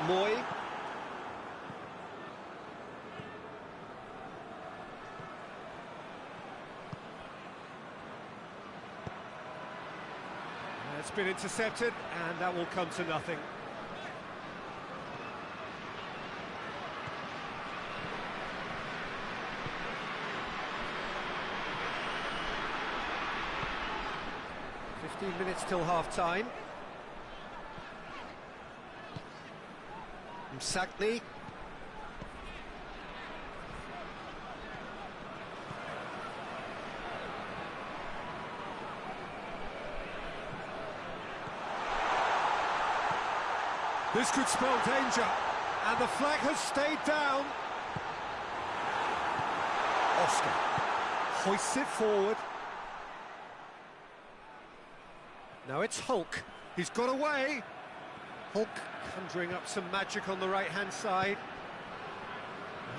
Moy. It's been intercepted, and that will come to nothing. Minutes till half-time. Sakni. This could spell danger, and the flag has stayed down. Oscar hoists it forward. Now it's Hulk. He's got away. Hulk conjuring up some magic on the right-hand side.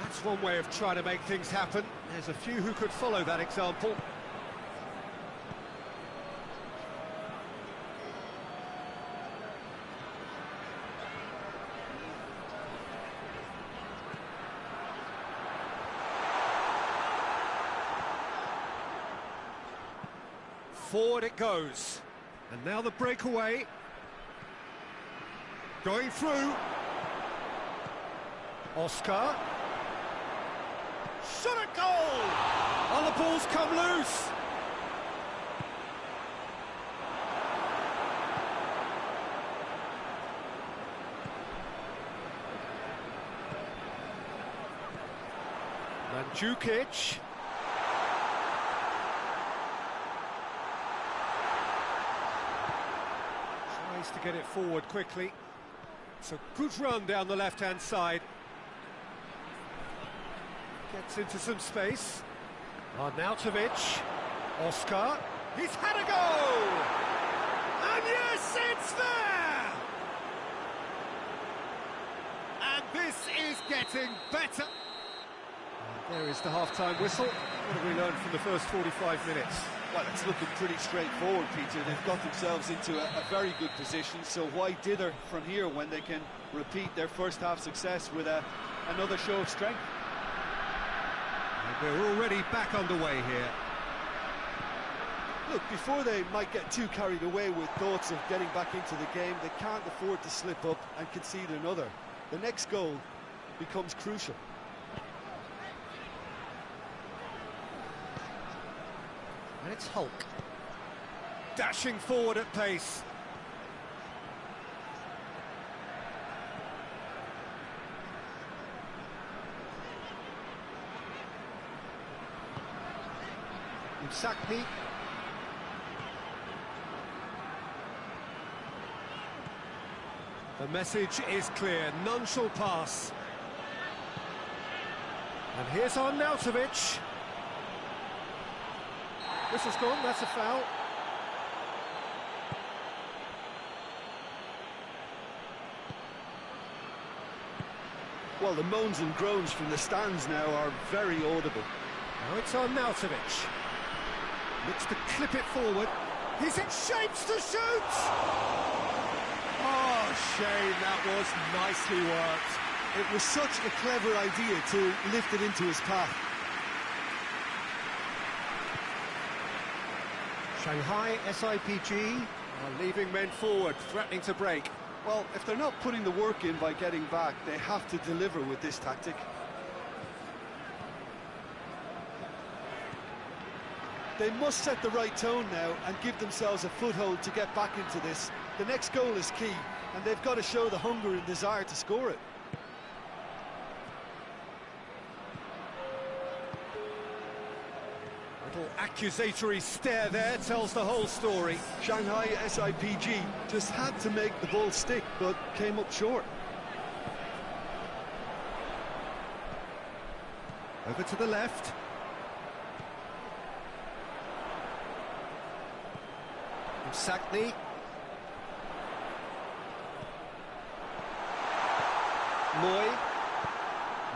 That's one way of trying to make things happen. There's a few who could follow that example. Forward it goes. And now the breakaway. Going through. Oscar. Shot at goal! Oh, the ball's come loose. Mandzukic. Tries to get it forward quickly. It's a good run down the left-hand side. Gets into some space. Arnautovic. Oscar. He's had a go! And yes, it's there! And this is getting better. There is the half-time whistle. What have we learned from the first 45 minutes?
Well, it's looking pretty straightforward, Peter. They've got themselves into a very good position, so why dither from here when they can repeat their first half success with another show of strength?
And we're already back underway here.
Look, before they might get too carried away with thoughts of getting back into the game, they can't afford to slip up and concede another. The next goal becomes crucial.
And it's Hulk. Dashing forward at pace. Sakni. The message is clear, none shall pass. And here's Arnautovic. Whistle's gone, that's a foul.
Well, the moans and groans from the stands now are very audible.
Now it's Arnautovic. Looks to clip it forward. He's in shapes to shoot! Oh, shame, that was nicely worked.
It was such a clever idea to lift it into his path.
Shanghai SIPG are leaving men forward, threatening to break.
Well, if they're not putting the work in by getting back, they have to deliver with this tactic. They must set the right tone now and give themselves a foothold to get back into this. The next goal is key, and they've got to show the hunger and desire to score it.
Little accusatory stare there tells the whole story.
Shanghai SIPG just had to make the ball stick, but came up short.
Over to the left. Sakni.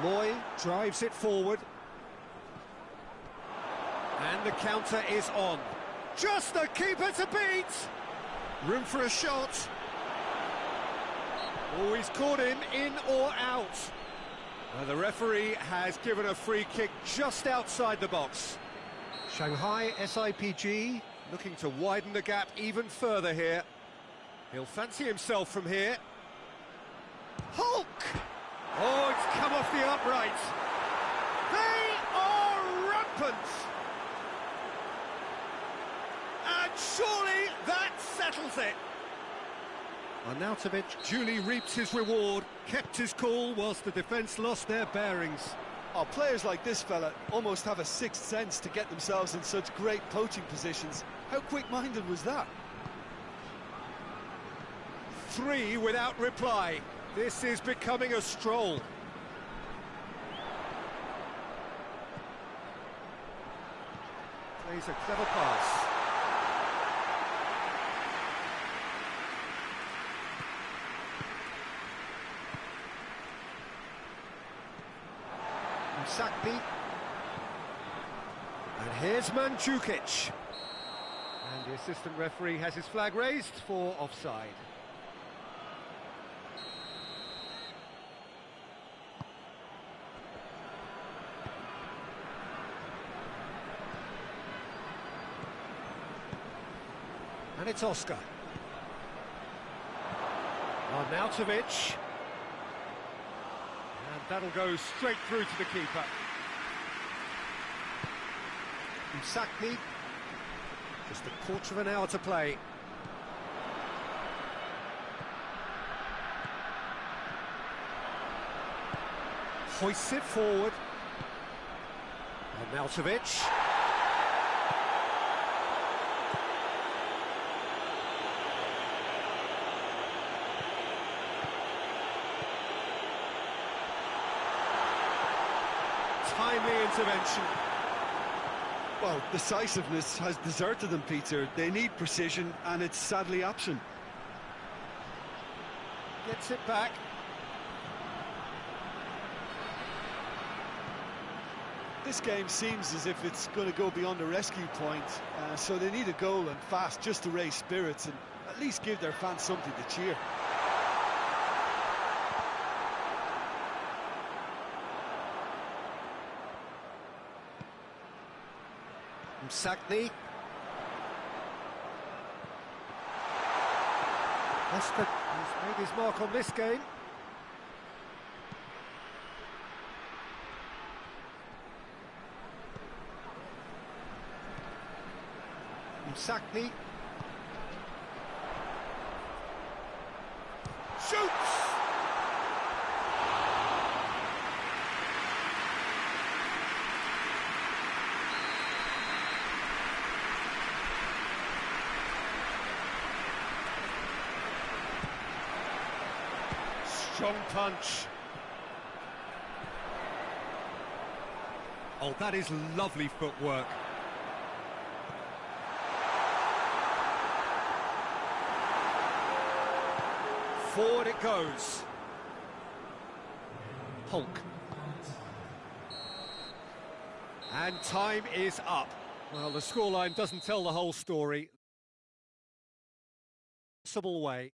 Moy drives it forward. And the counter is on. Just the keeper to beat! Room for a shot. Oh, he's caught him in or out. The referee has given a free kick just outside the box. Shanghai SIPG looking to widen the gap even further here. He'll fancy himself from here. Hulk! Oh, it's come off the upright. They are rampant! And surely that settles it. Arnautovic duly reaps his reward, kept his cool whilst the defence lost their bearings.
Oh, players like this fella almost have a sixth sense to get themselves in such great poaching positions. How quick-minded was that?
3 without reply. This is becoming a stroll. Plays a clever pass. Sakni. And here's Mandzukic. And the assistant referee has his flag raised for offside. And it's Oscar. Arnautovic. And that'll go straight through to the keeper. Sakni. Just a quarter of an hour to play. Hoists it forward. Arnautovic. Timely intervention.
Well, decisiveness has deserted them, Peter. They need precision, and it's sadly absent.
Gets it back.
This game seems as if it's going to go beyond the rescue point, so they need a goal and fast just to raise spirits and at least give their fans something to cheer.
Sakni. Leicester has made his mark on this game. Sakni. Shoots! Strong punch. Oh, that is lovely footwork. Forward it goes. Hulk. And time is up. Well, the scoreline doesn't tell the whole story. Possible way.